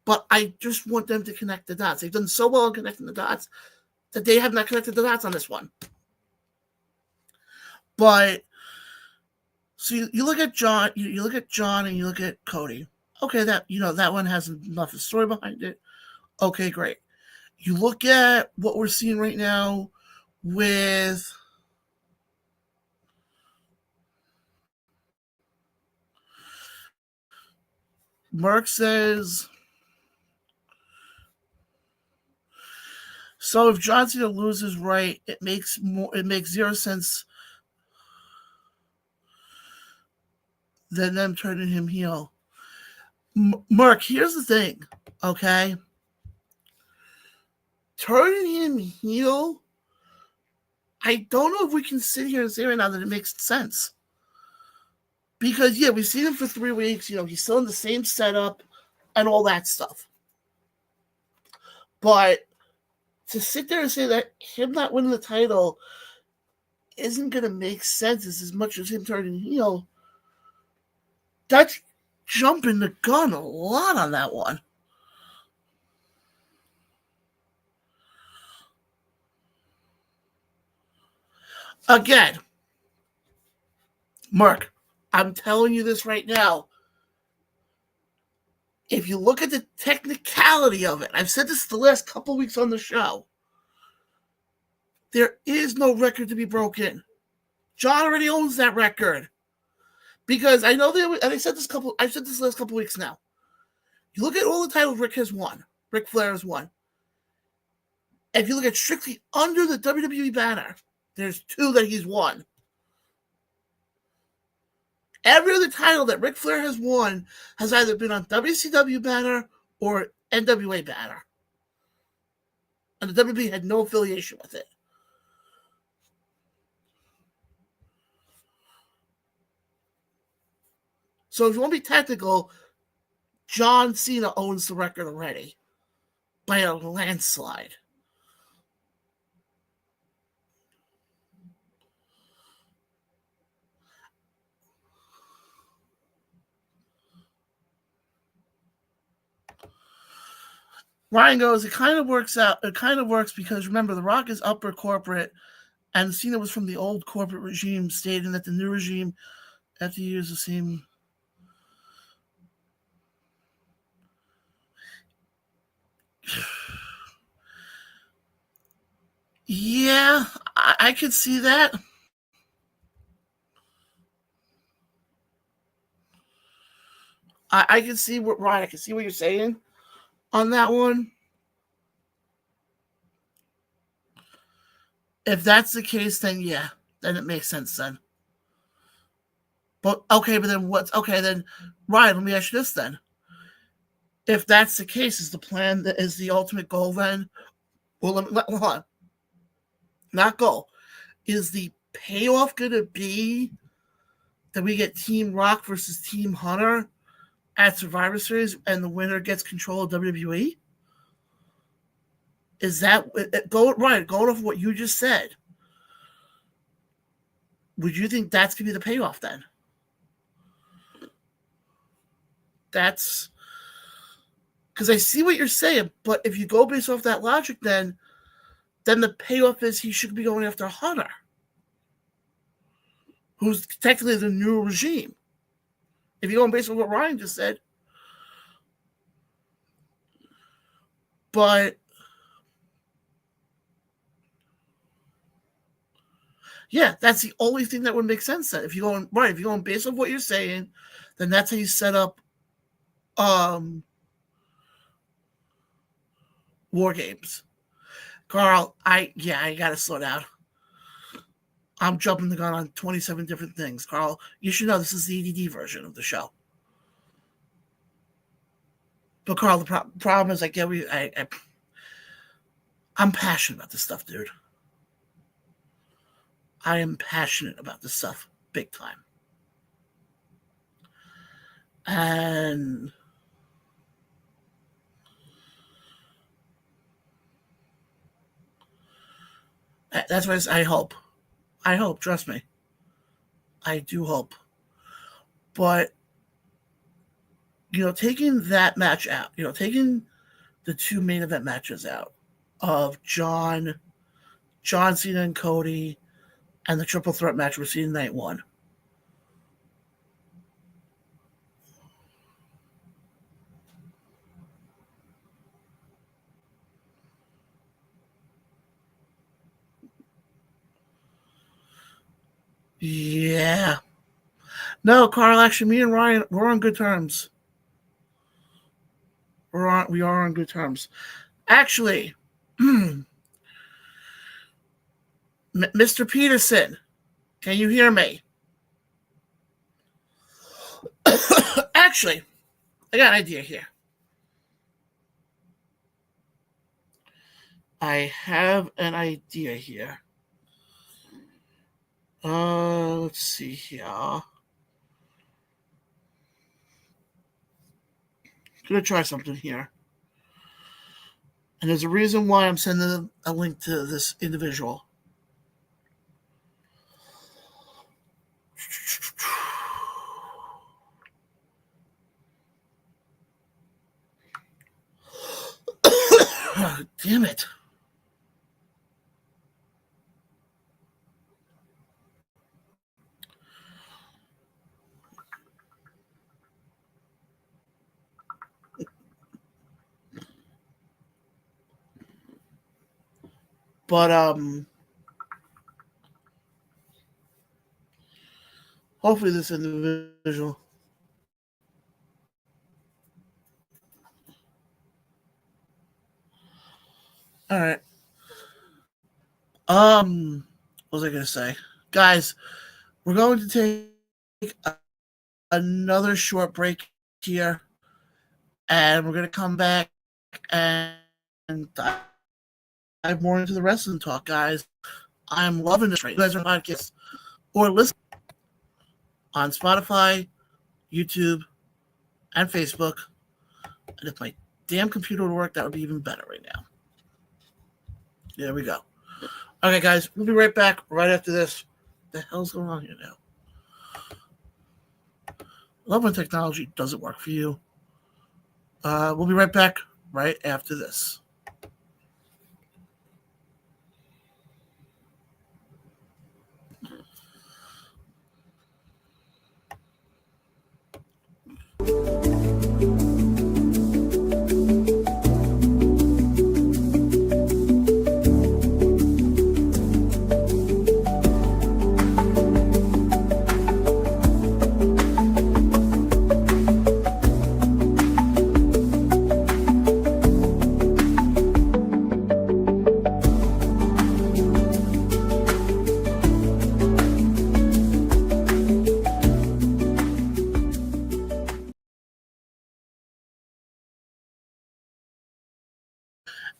But I just want them to connect the dots. They've done so well in connecting the dots that they have not connected the dots on this one. But... So you look at Jon, you look at Jon and you look at Cody. Okay, that one has enough of a story behind it. Okay, great. You look at what we're seeing right now with Merck says, so if John Cena loses, right, it makes 0 sense than them turning him heel. Merck, here's the thing, okay? Turning him heel, I don't know if we can sit here and say right now that it makes sense. Because, yeah, we've seen him for 3 weeks. He's still in the same setup and all that stuff. But to sit there and say that him not winning the title isn't going to make sense as much as him turning heel, that's jumping the gun a lot on that one. Again, Mark, I'm telling you this right now. If you look at the technicality of it, I've said this the last couple weeks on the show, there is no record to be broken. Jon already owns that record. Because I know and I've said this last couple weeks now. You look at all the titles Ric Flair has won. If you look at strictly under the WWE banner, there's 2 that he's won. Every other title that Ric Flair has won has either been on WCW banner or NWA banner. And the WWE had no affiliation with it. So if you want to be technical, John Cena owns the record already by a landslide. Ryan goes, it kind of works because remember, The Rock is upper corporate and Cena was from the old corporate regime, stating that the new regime have to use the same. Yeah, I could see that. I can see what Ryan. I can see what you're saying on that one. If that's the case, then yeah, then it makes sense then. But then Ryan, let me ask you this then. If that's the case, is the plan that is the ultimate goal then? Well, hold on. Not goal. Is the payoff going to be that we get Team Rock versus Team Hunter at Survivor Series and the winner gets control of WWE? Is that going off what you just said? Would you think that's going to be the payoff then? That's because I see what you're saying, but if you go based off that logic, then the payoff is he should be going after Hunter, who's technically the new regime. If you're going based on what Ryan just said. But yeah, that's the only thing that would make sense then. If you're going based on what you're saying, then that's how you set up War Games. Carl, I gotta slow down. I'm jumping the gun on 27 different things. Carl, you should know this is the EDD version of the show. But Carl, the problem is I'm passionate about this stuff, dude. I am passionate about this stuff big time. And that's why I hope. I hope, trust me. I do hope. But, taking that match out, taking the two main event matches out of John Cena and Cody, and the triple threat match we're seeing night one. Yeah. No, Carl, actually, me and Ryan, we're on good terms. We are on good terms. Actually, Mr. Peterson, can you hear me? Actually, I got an idea here. I have an idea here. Let's see here. I'm gonna try something here. And there's a reason why I'm sending a link to this individual. Damn it. But hopefully this individual. All right. What was I gonna say, guys? We're going to take another short break here, and we're gonna come back and dive more into the wrestling talk, guys. I'm loving this right. You guys are on podcasts or listen on Spotify, YouTube, and Facebook. And if my damn computer would work, that would be even better right now. There we go. Okay, guys, we'll be right back right after this. What the hell's going on here now? Love when technology doesn't work for you. We'll be right back right after this.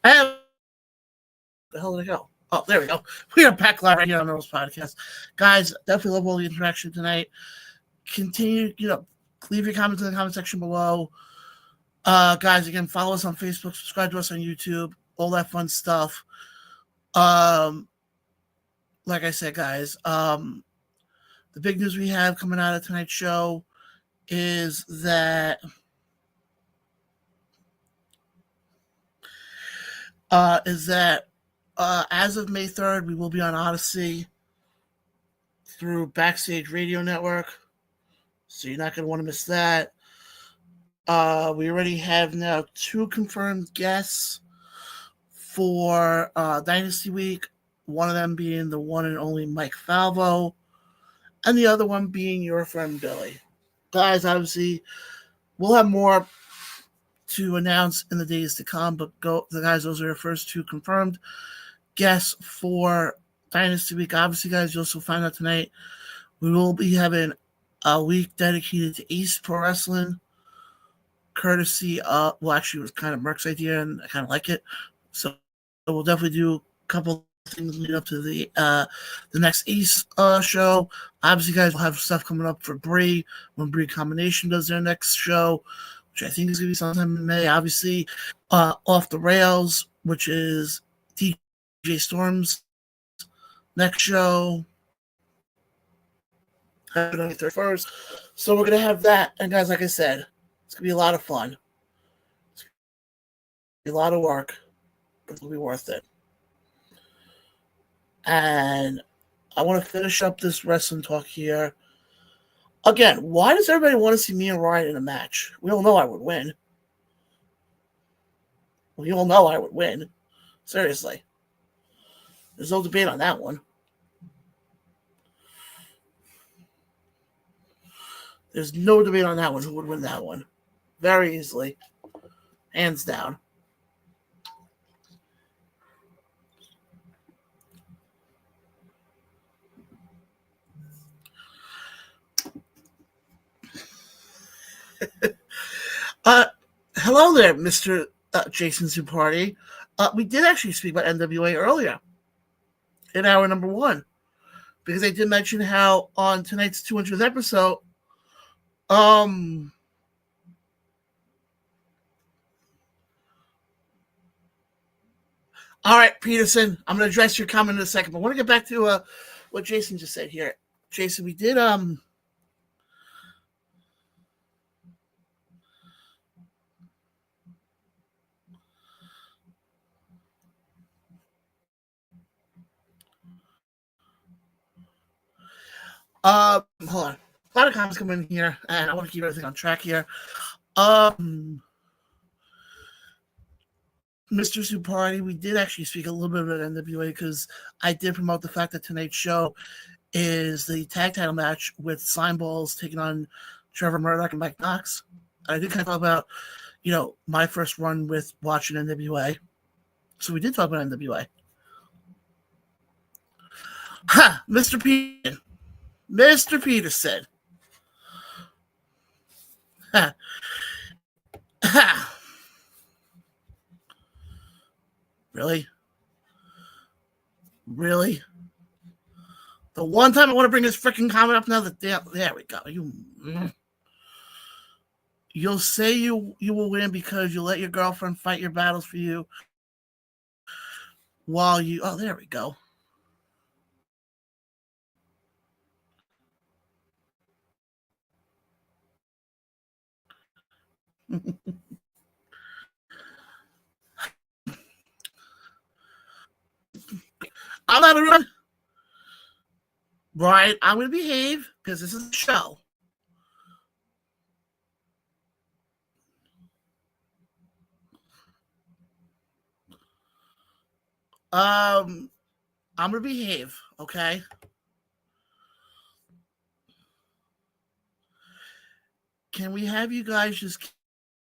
And the hell did I go? Oh, there we go. We are back live right here on the Rose Podcast. Guys, definitely love all the interaction tonight. Continue, leave your comments in the comment section below. Guys, again, follow us on Facebook, subscribe to us on YouTube, all that fun stuff. Like I said, guys, the big news we have coming out of tonight's show is that as of May 3rd, we will be on Odyssey through Backstage Radio Network. So you're not going to want to miss that. We already have now 2 confirmed guests for Dynasty Week. One of them being the one and only Mike Falvo, and the other one being your friend Billy. Guys, obviously, we'll have more to announce in the days to come. But those are your first two confirmed guests for Dynasty Week. Obviously, guys, you'll also find out tonight we will be having a week dedicated to East Pro Wrestling, courtesy of, well, actually, it was kind of Merck's idea, and I kind of like it. So we'll definitely do a couple things leading up to the next East show. Obviously, guys, we'll have stuff coming up for Bree when Bree Combination does their next show, which I think is going to be sometime in May. Obviously, Off the Rails, which is DJ Storm's next show, on the 31st. So we're going to have that. And guys, like I said, it's going to be a lot of fun. It's going to be a lot of work, but it'll be worth it. And I want to finish up this wrestling talk here. Again, why does everybody want to see me and Ryan in a match? We all know I would win. We all know I would win. Seriously. There's no debate on that one. There's no debate on that one. Who would win that one? Very easily. Hands down. Hello there, Mr. Jason Zupardi. We did actually speak about NWA earlier in hour number 1, because I did mention how on tonight's 200th episode, all right, Peterson, I'm going to address your comment in a second, but I want to get back to what Jason just said here. Jason, we did hold on. A lot of comments come in here, and I want to keep everything on track here. Mr. Zupardi, we did actually speak a little bit about NWA, because I did promote the fact that tonight's show is the tag title match with Slime Balls taking on Trevor Murdoch and Mike Knox. I did kind of talk about, my first run with watching NWA. So we did talk about NWA. Ha! Mr. Peterson. Ha. Ha. Really? Really? The one time I want to bring this freaking comment up now, there we go. You'll say you will win because you let your girlfriend fight your battles for you while you... Oh, there we go. I'm not a run. Right, I'm going to behave because this is a show. I'm going to behave, okay? Can we have you guys just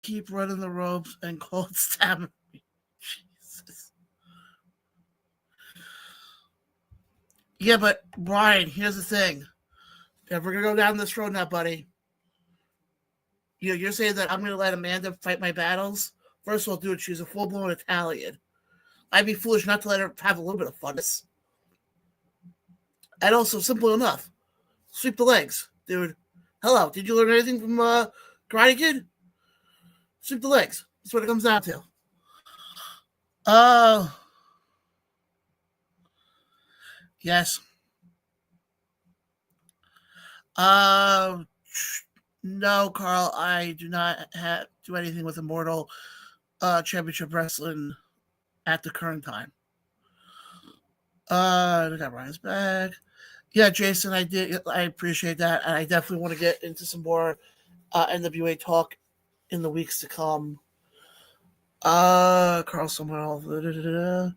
keep running the ropes and cold stabbing me? Jesus. Yeah, but Brian, here's the thing. If we're going to go down this road now, buddy, you're saying that I'm going to let Amanda fight my battles? First of all, dude, she's a full-blown Italian. I'd be foolish not to let her have a little bit of funness. And also, simple enough. Sweep the legs, dude. Hello, did you learn anything from Karate Kid? Sweep the legs. That's what it comes down to. Yes. No, Carl, I do not do anything with Immortal Championship Wrestling at the current time. I got Ryan's back. Yeah, Jason, I appreciate that, and I definitely want to get into some more NWA talk in the weeks to come. Carl somewhere.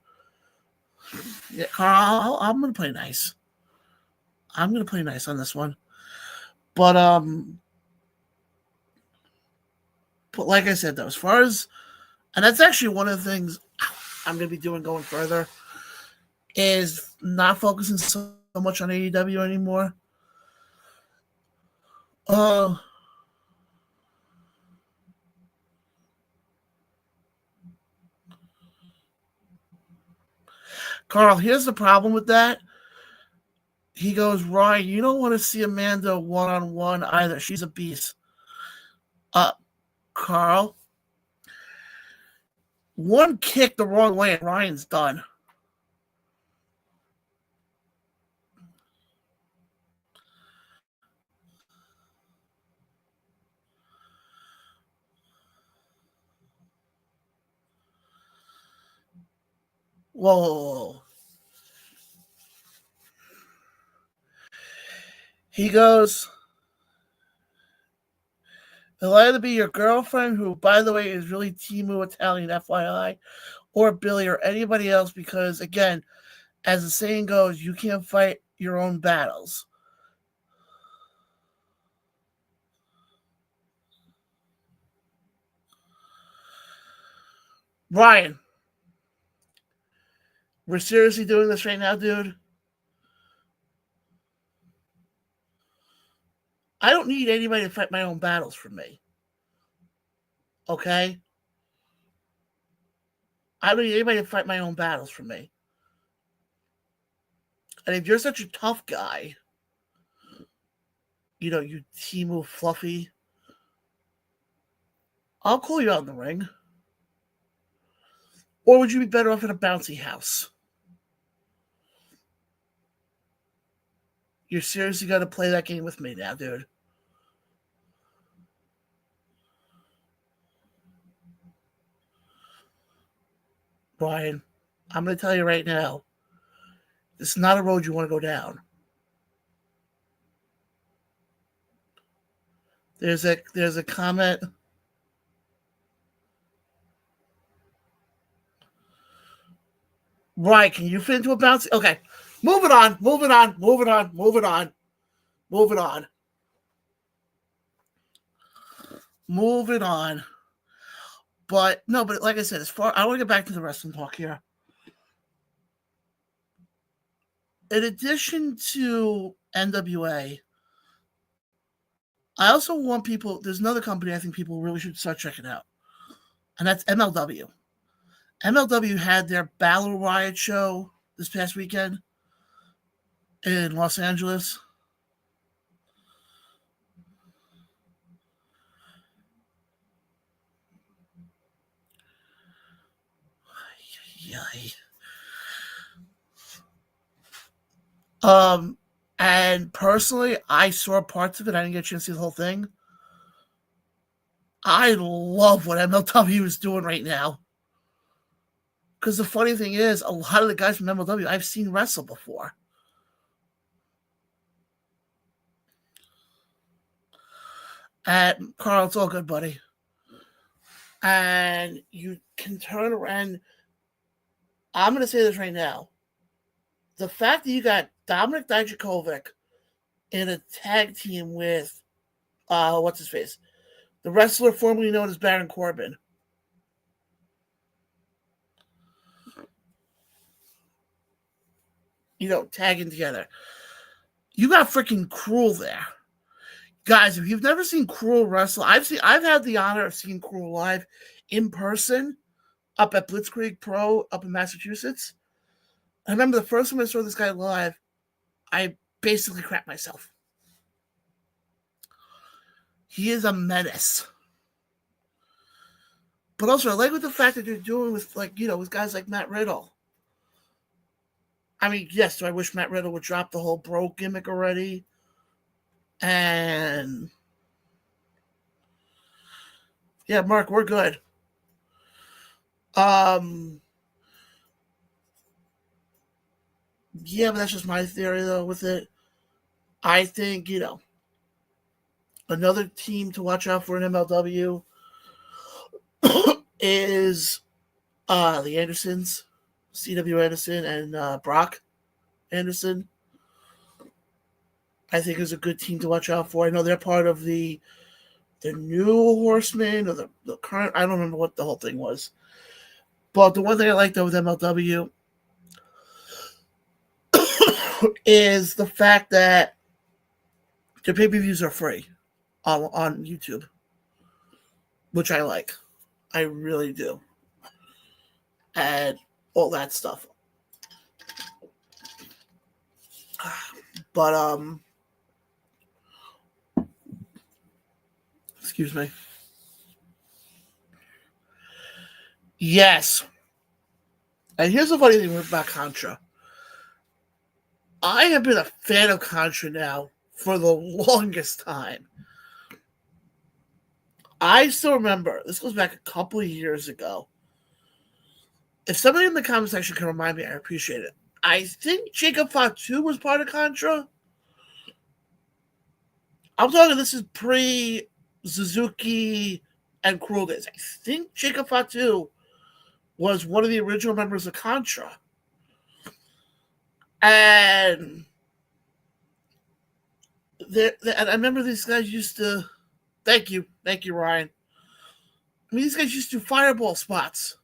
Yeah, Carl, I'm gonna play nice. I'm gonna play nice on this one, but But like I said, though, as far as, and that's actually one of the things I'm going to be doing going further, is not focusing so much on AEW anymore. Carl, here's the problem with that. He goes, Ryan, you don't want to see Amanda one-on-one either. She's a beast. Carl, one kick the wrong way and Ryan's done. Whoa. He goes, it'll either be your girlfriend, who, by the way, is really Timu Italian, FYI, or Billy or anybody else, because, again, as the saying goes, you can't fight your own battles. Ryan, we're seriously doing this right now, dude? I don't need anybody to fight my own battles for me. Okay? I don't need anybody to fight my own battles for me. And if you're such a tough guy, you Timu Fluffy, I'll call you out in the ring. Or would you be better off in a bouncy house? You're seriously going to play that game with me now, dude? Brian, I'm going to tell you right now, this is not a road you want to go down. There's a comment. Right, can you fit into a bouncy? Okay, moving on. But no, but like I said, I want to get back to the wrestling talk here. In addition to NWA, I also want people, there's another company I think people really should start checking out, and that's MLW. MLW had their Battle Riot show this past weekend in Los Angeles. And personally, I saw parts of it. I didn't get a chance to see the whole thing. I love what MLW is doing right now. Because the funny thing is, a lot of the guys from MLW I've seen wrestle before. And Carl, it's all good, buddy. And you can turn around. I'm going to say this right now. The fact that you got Dominic Dijakovic in a tag team with, what's his face? The wrestler formerly known as Baron Corbin. Tagging together. You got freaking Cruel there. Guys, if you've never seen Cruel wrestle, I've had the honor of seeing Cruel live in person up at Blitzkrieg Pro up in Massachusetts. I remember the first time I saw this guy live, I basically crapped myself. He is a menace. But also, I like what the fact that they're doing with, with guys like Matt Riddle. I mean, yes, do I wish Matt Riddle would drop the whole bro gimmick already? And yeah, Mark, we're good. Yeah, but that's just my theory, though, with it. I think, another team to watch out for in MLW is the Andersons, C.W. Anderson and Brock Anderson. I think is a good team to watch out for. I know they're part of the the new Horsemen or the current. I don't remember what the whole thing was. But the one thing I liked with MLW is the fact that the pay-per-views are free on YouTube, which I like. I really do. And all that stuff. But, excuse me. Yes. And here's the funny thing about Contra. I have been a fan of Contra now for the longest time. I still remember, this goes back a couple of years ago. If somebody in the comment section can remind me, I appreciate it. I think Jacob Fatu was part of Contra. I'm talking, this is pre-Suzuki and Cruel days. I think Jacob Fatu was one of the original members of Contra. And I remember these guys used to, thank you, Ryan. I mean, these guys used to do fireball spots.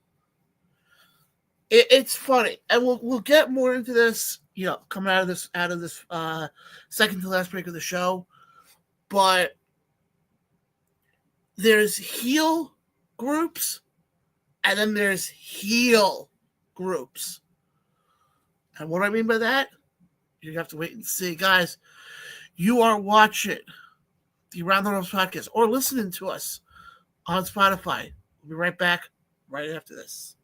It's funny, and we'll get more into this, coming out of this second to last break of the show. But there's heel groups, and then there's heel groups. And what I mean by that, you have to wait and see. Guys, you are watching the Around the Ropes podcast or listening to us on Spotify. We'll be right back right after this.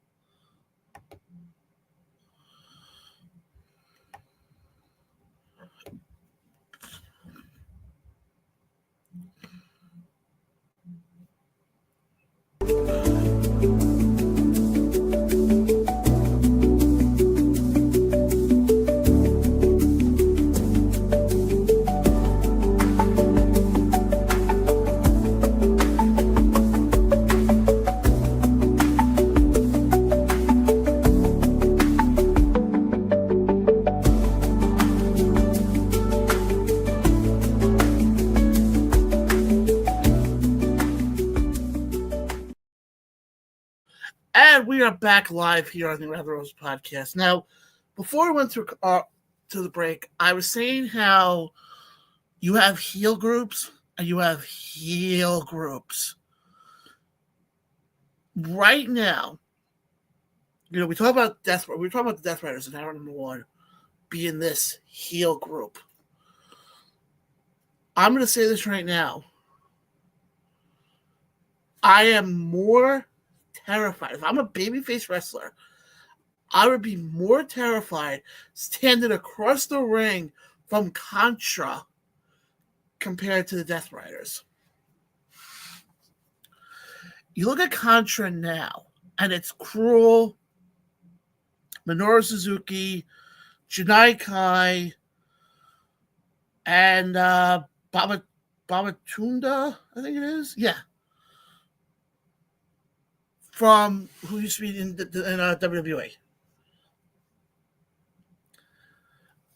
And we are back live here on the Red Rose podcast. Now, before I went to the break, I was saying how you have heel groups and you have heel groups. Right now, we talk about we're talking about the Death Riders in hour number 1 being this heel group. I'm going to say this right now. I am more terrified. If I'm a babyface wrestler, I would be more terrified standing across the ring from Contra compared to the Death Riders. You look at Contra now, and it's Cruel, Minoru Suzuki, Janai Kai, and Babatunda, I think it is. Yeah. From who used to be in WWE.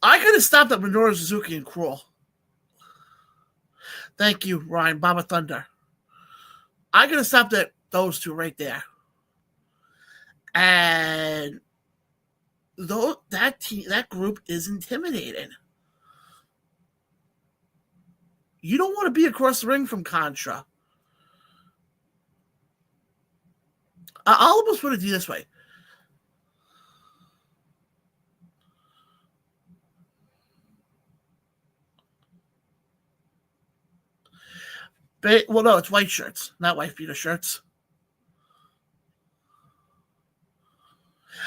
I could have stopped at Minoru Suzuki and Cruel. Thank you, Ryan. Baba Thunder. I could have stopped at those two right there. And that group is intimidating. You don't want to be across the ring from Contra. I'll almost put it this way. Well, no, it's white shirts, not wife beater shirts.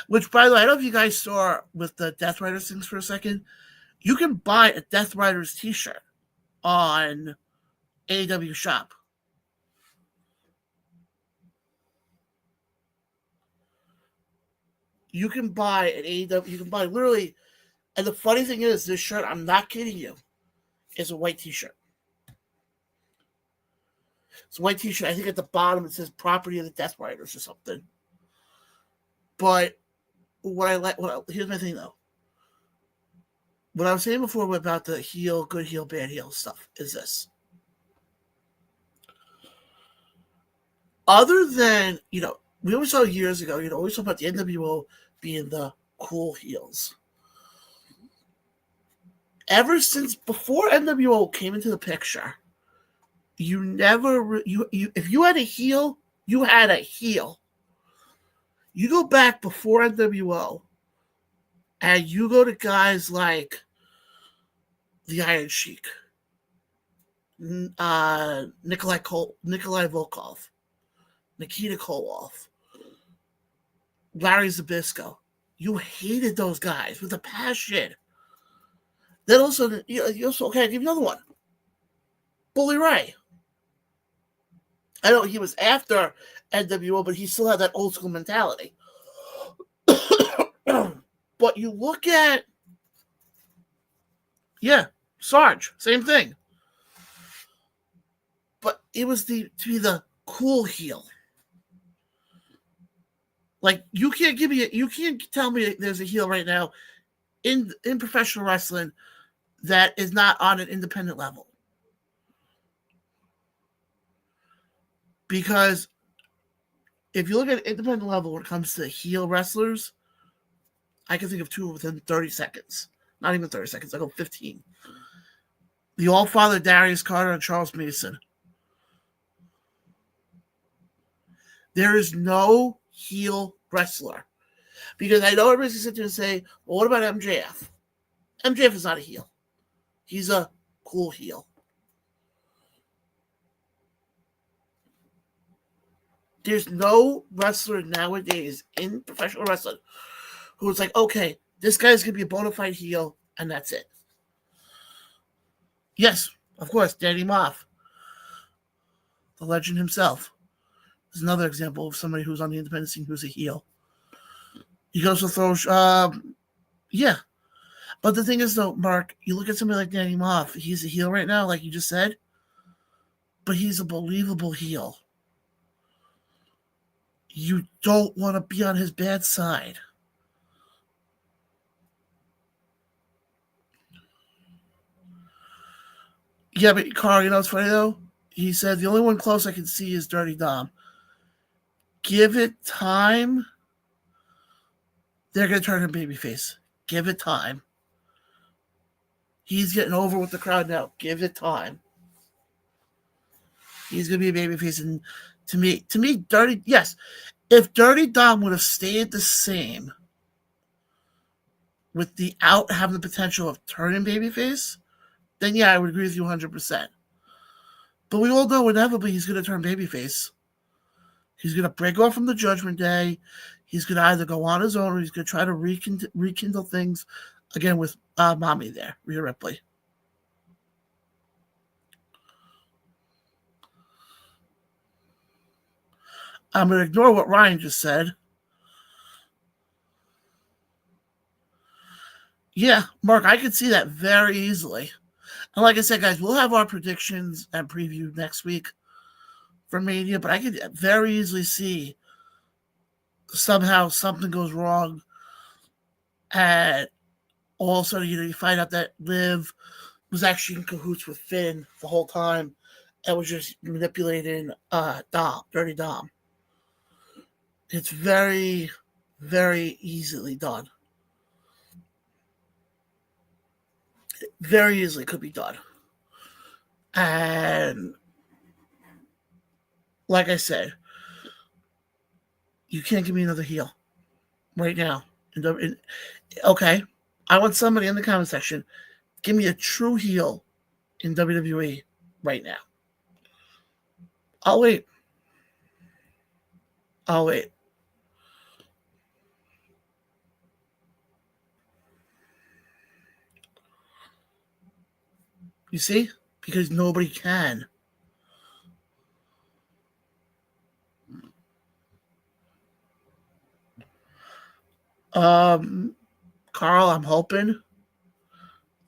Which, by the way, I don't know if you guys saw with the Death Riders things for a second. You can buy a Death Riders t-shirt on AEW Shop. You can buy an AEW, you can buy literally, and the funny thing is, this shirt, I'm not kidding you, is a white t-shirt. It's a white t-shirt. I think at the bottom it says property of the Death Riders or something. But here's my thing though. What I was saying before about the heel, good heel, bad heel stuff is this. Other than, we always saw years ago, always talk about the NWO being the cool heels. Ever since before NWO came into the picture, you never, if you had a heel, you had a heel. You go back before NWO, and you go to guys like the Iron Sheik, Nikolai Volkov, Nikita Koloff, Larry Zbyszko. You hated those guys with a passion. Then also, okay, I'll give you another one. Bully Ray. I know he was after NWO, but he still had that old school mentality. But you look at, Sarge, same thing. But it was to be the cool heel. Like, you can't tell me there's a heel right now in professional wrestling that is not on an independent level. Because if you look at independent level when it comes to heel wrestlers, I can think of two within 30 seconds. Not even 30 seconds. I go 15. The All-Father Darius Carter and Charles Mason. There is no heel wrestler. Because I know everybody's going to sit there and say, well, what about MJF? MJF is not a heel. He's a cool heel. There's no wrestler nowadays in professional wrestling who's like, okay, this guy's going to be a bona fide heel, and that's it. Yes, of course, Danny Moff, the legend himself, is another example of somebody who's on the independent scene who's a heel. You can also throw, But the thing is, though, Mark, you look at somebody like Danny Moff, he's a heel right now, like you just said, but he's a believable heel. You don't want to be on his bad side. Yeah, but Carl, what's funny, though? He said, the only one close I can see is Dirty Dom. Give it time. They're going to turn him babyface. Give it time. He's getting over with the crowd now. Give it time. He's going to be a babyface. And to me, Dirty, yes. If Dirty Dom would have stayed the same without having the potential of turning babyface, then yeah, I would agree with you 100%. But we all know inevitably he's going to turn babyface. He's going to break off from the Judgment Day. He's going to either go on his own or he's going to try to rekindle things again with Mommy there, Rhea Ripley. I'm going to ignore what Ryan just said. Yeah, Mark, I could see that very easily. And like I said, guys, we'll have our predictions and preview next week for Mania, but I could very easily see somehow something goes wrong and all of a sudden, you find out that Liv was actually in cahoots with Finn the whole time and was just manipulating Dirty Dom. It's very, very easily done. It very easily could be done. And like I said, you can't give me another heel right now. Okay, I want somebody in the comment section, give me a true heel in WWE right now. I'll wait. You see? Because nobody can. Carl, I'm hoping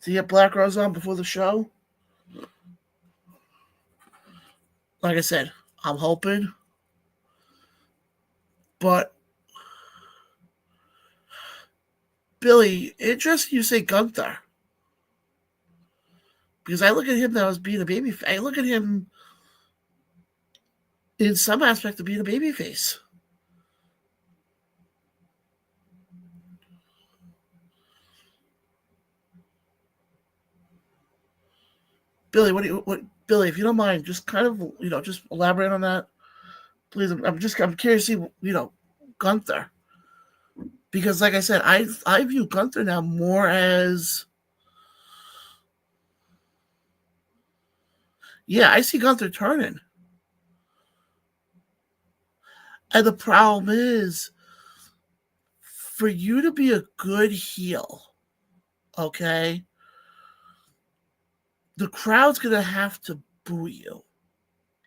to get Black Rose on before the show. Like I said, I'm hoping. But Billy, interesting you say Gunther. Because I look at him now as being a baby. I look at him in some aspect of being a babyface. Billy, Billy, if you don't mind, just kind of, just elaborate on that, please. I'm curious to see, Gunther, because like I said, I view Gunther now more as, yeah, I see Gunther turning, and the problem is, for you to be a good heel, okay, the crowd's gonna have to boo you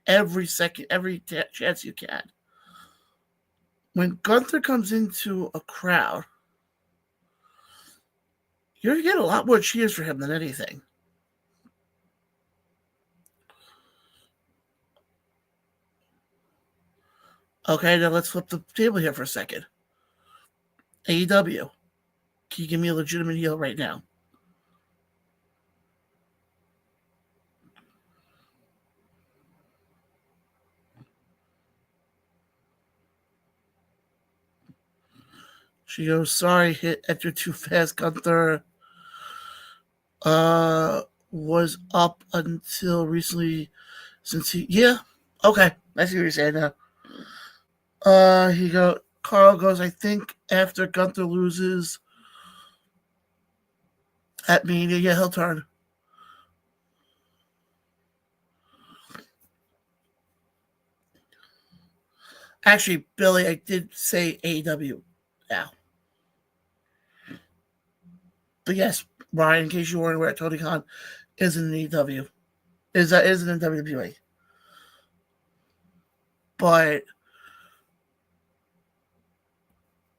every second, every chance you can. When Gunther comes into a crowd, you're gonna get a lot more cheers for him than anything. Okay, now let's flip the table here for a second. AEW, can you give me a legitimate heel right now? She goes, sorry, hit enter too fast. Gunther was up until recently since yeah. Okay, I see what you're saying now. Carl goes, I think after Gunther loses at Mania, yeah, he'll turn. Actually, Billy, I did say AEW now. But yes, Ryan, in case you weren't aware, Tony Khan isn't in AEW. Isn't in WWE. But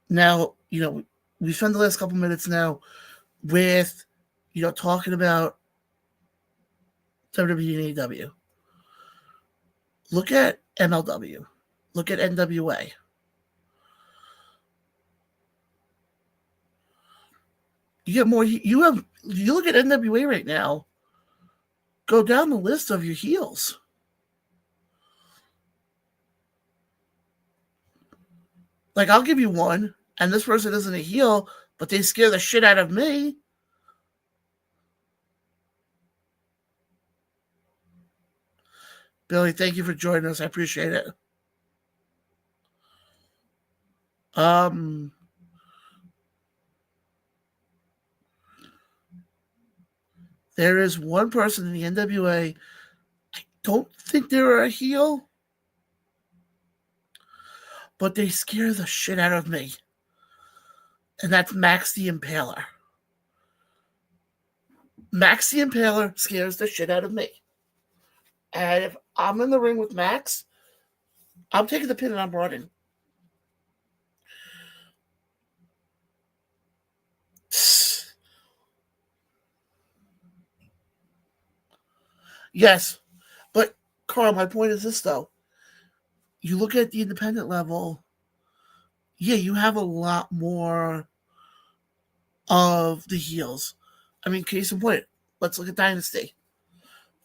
now, we spent the last couple minutes now with, talking about WWE and AEW. Look at MLW. Look at NWA. You get more. You look at NWA right now. Go down the list of your heels. Like, I'll give you one, and this person isn't a heel, but they scare the shit out of me. Billy, thank you for joining us. I appreciate it. There is one person in the NWA. I don't think they're a heel, but they scare the shit out of me. And that's Max the Impaler. Max the Impaler scares the shit out of me. And if I'm in the ring with Max, I'm taking the pin and I'm running. Yes, but Carl, my point is this though. You look at the independent level, yeah, you have a lot more of the heels. I mean, case in point, let's look at Dynasty.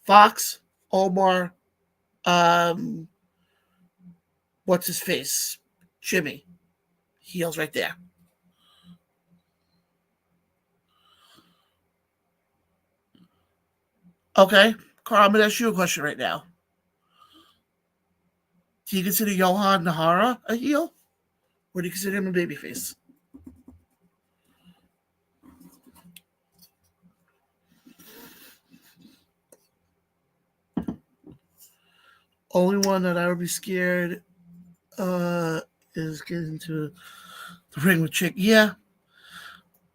Fox, Omar, what's his face? Jimmy. Heels right there. Okay, Carl, I'm going to ask you a question right now. Do you consider Johan Nahara a heel? Or do you consider him a babyface? Only one that I would be scared is getting into the ring with Chick. Yeah.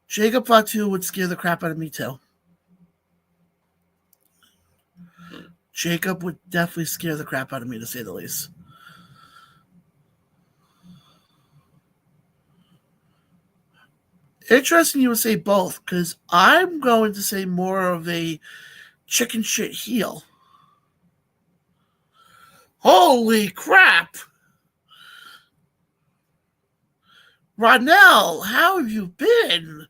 Jacob Fatu would scare the crap out of me too. Jacob would definitely scare the crap out of me, to say the least. Interesting you would say both, because I'm going to say more of a chicken shit heel. Holy crap! Ronell, how have you been?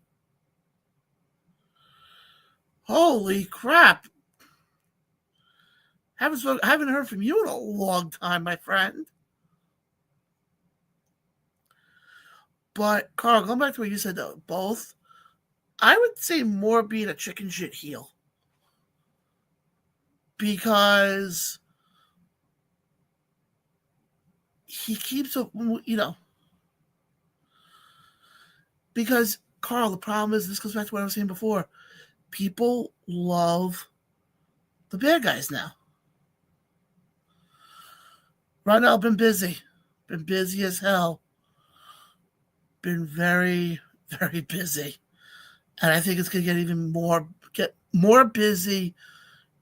Holy crap. Haven't heard from you in a long time, my friend. But Carl, going back to what you said, though, both, I would say more being a chicken shit heel. Because he keeps, because Carl, the problem is, this goes back to what I was saying before. People love the bad guys now. Right now, I've been busy as hell, been very, very busy, and I think it's going to get more busy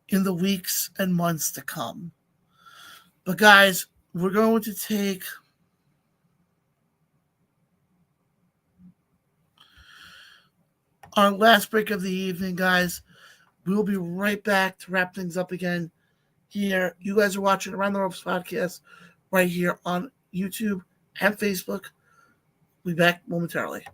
in the weeks and months to come. But guys, we're going to take our last break of the evening, guys. We will be right back to wrap things up again here. You guys are watching Around the Ropes podcast right here on YouTube and Facebook. We'll be back momentarily.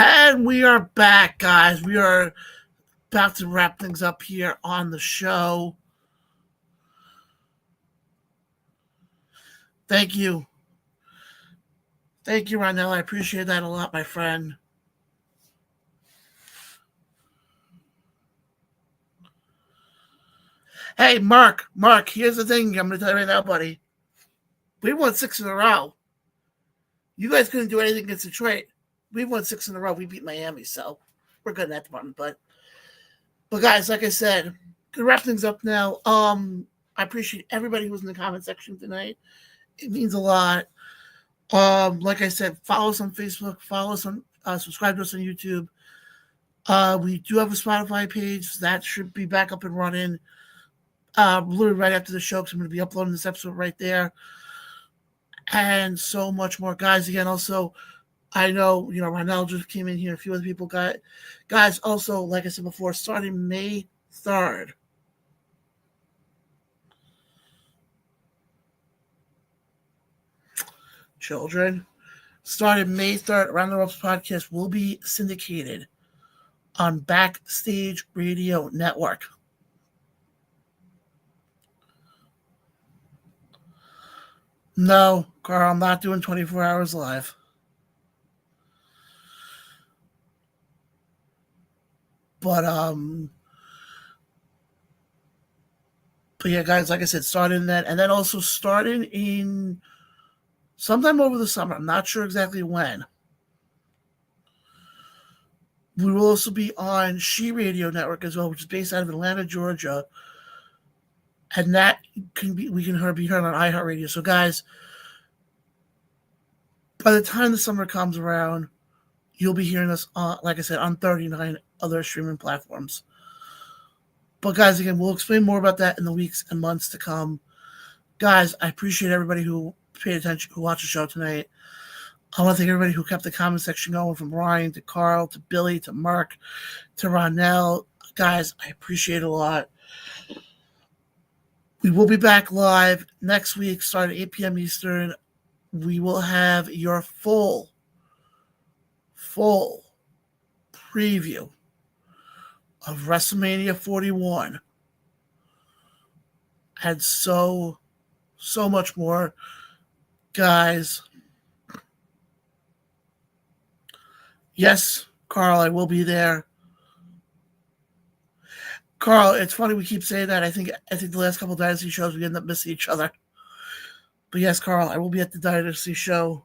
And we are back, guys. We are about to wrap things up here on the show. Thank you. Thank you, Ronell. I appreciate that a lot, my friend. Hey, Mark, here's the thing I'm going to tell you right now, buddy. We won 6 in a row. You guys couldn't do anything against Detroit. We won 6 in a row. We beat Miami, so we're good in that department. But guys, like I said, to wrap things up now, I appreciate everybody who was in the comment section tonight. It means a lot. Like I said, follow us on Facebook, follow us on, subscribe to us on YouTube. We do have a Spotify page that should be back up and running. Literally right after the show, because I'm going to be uploading this episode right there, and so much more, guys. Again, also, I know Ronald just came in here. A few other people guys. Also, like I said before, starting May 3rd. Children, starting May 3rd, Around the Ropes podcast will be syndicated on Backstage Radio Network. No, Carl, I'm not doing 24 hours live. But yeah, guys, like I said, starting that, and then also starting in sometime over the summer. I'm not sure exactly when. We will also be on She Radio Network as well, which is based out of Atlanta, Georgia. And that we can be heard on iHeartRadio. So, guys, by the time the summer comes around, you'll be hearing us on, like I said, on 39 other streaming platforms. But, guys, again, we'll explain more about that in the weeks and months to come. Guys, I appreciate everybody who paid attention, who watched the show tonight. I want to thank everybody who kept the comment section going, from Ryan to Carl to Billy to Mark to Ronell. Guys, I appreciate it a lot. We will be back live next week, starting at 8 p.m. Eastern. We will have your full preview of WrestleMania 41 and so much more. Guys, yes, Carl, I will be there. Carl, it's funny we keep saying that. I think the last couple of Dynasty shows we end up missing each other. But yes, Carl, I will be at the Dynasty show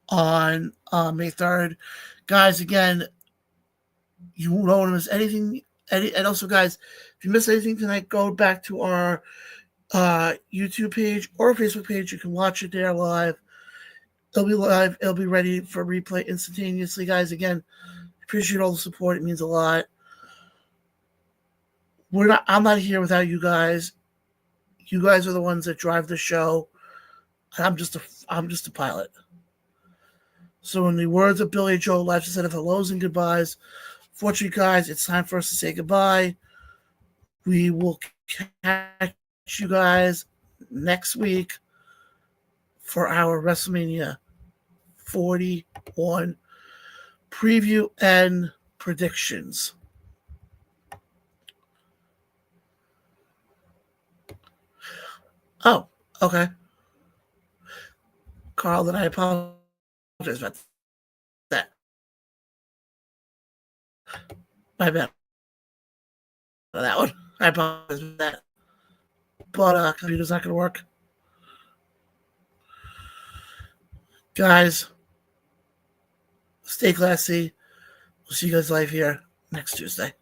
on May 3rd. Guys, again, you won't want to miss anything. And also, guys, if you miss anything tonight, go back to our YouTube page or Facebook page. You can watch it there live. It'll be live. It'll be ready for replay instantaneously, guys. Again, appreciate all the support. It means a lot. I'm not here without you guys. You guys are the ones that drive the show. I'm just a pilot. So in the words of Billy Joel, life's a set of hellos and goodbyes. Fortunately, guys, it's time for us to say goodbye. We will catch you guys next week for our WrestleMania 41 preview and predictions. Oh, okay. Carl, then I apologize about that. My bad on that one. I apologize for that. But computer's not going to work. Guys, stay classy. We'll see you guys live here next Tuesday.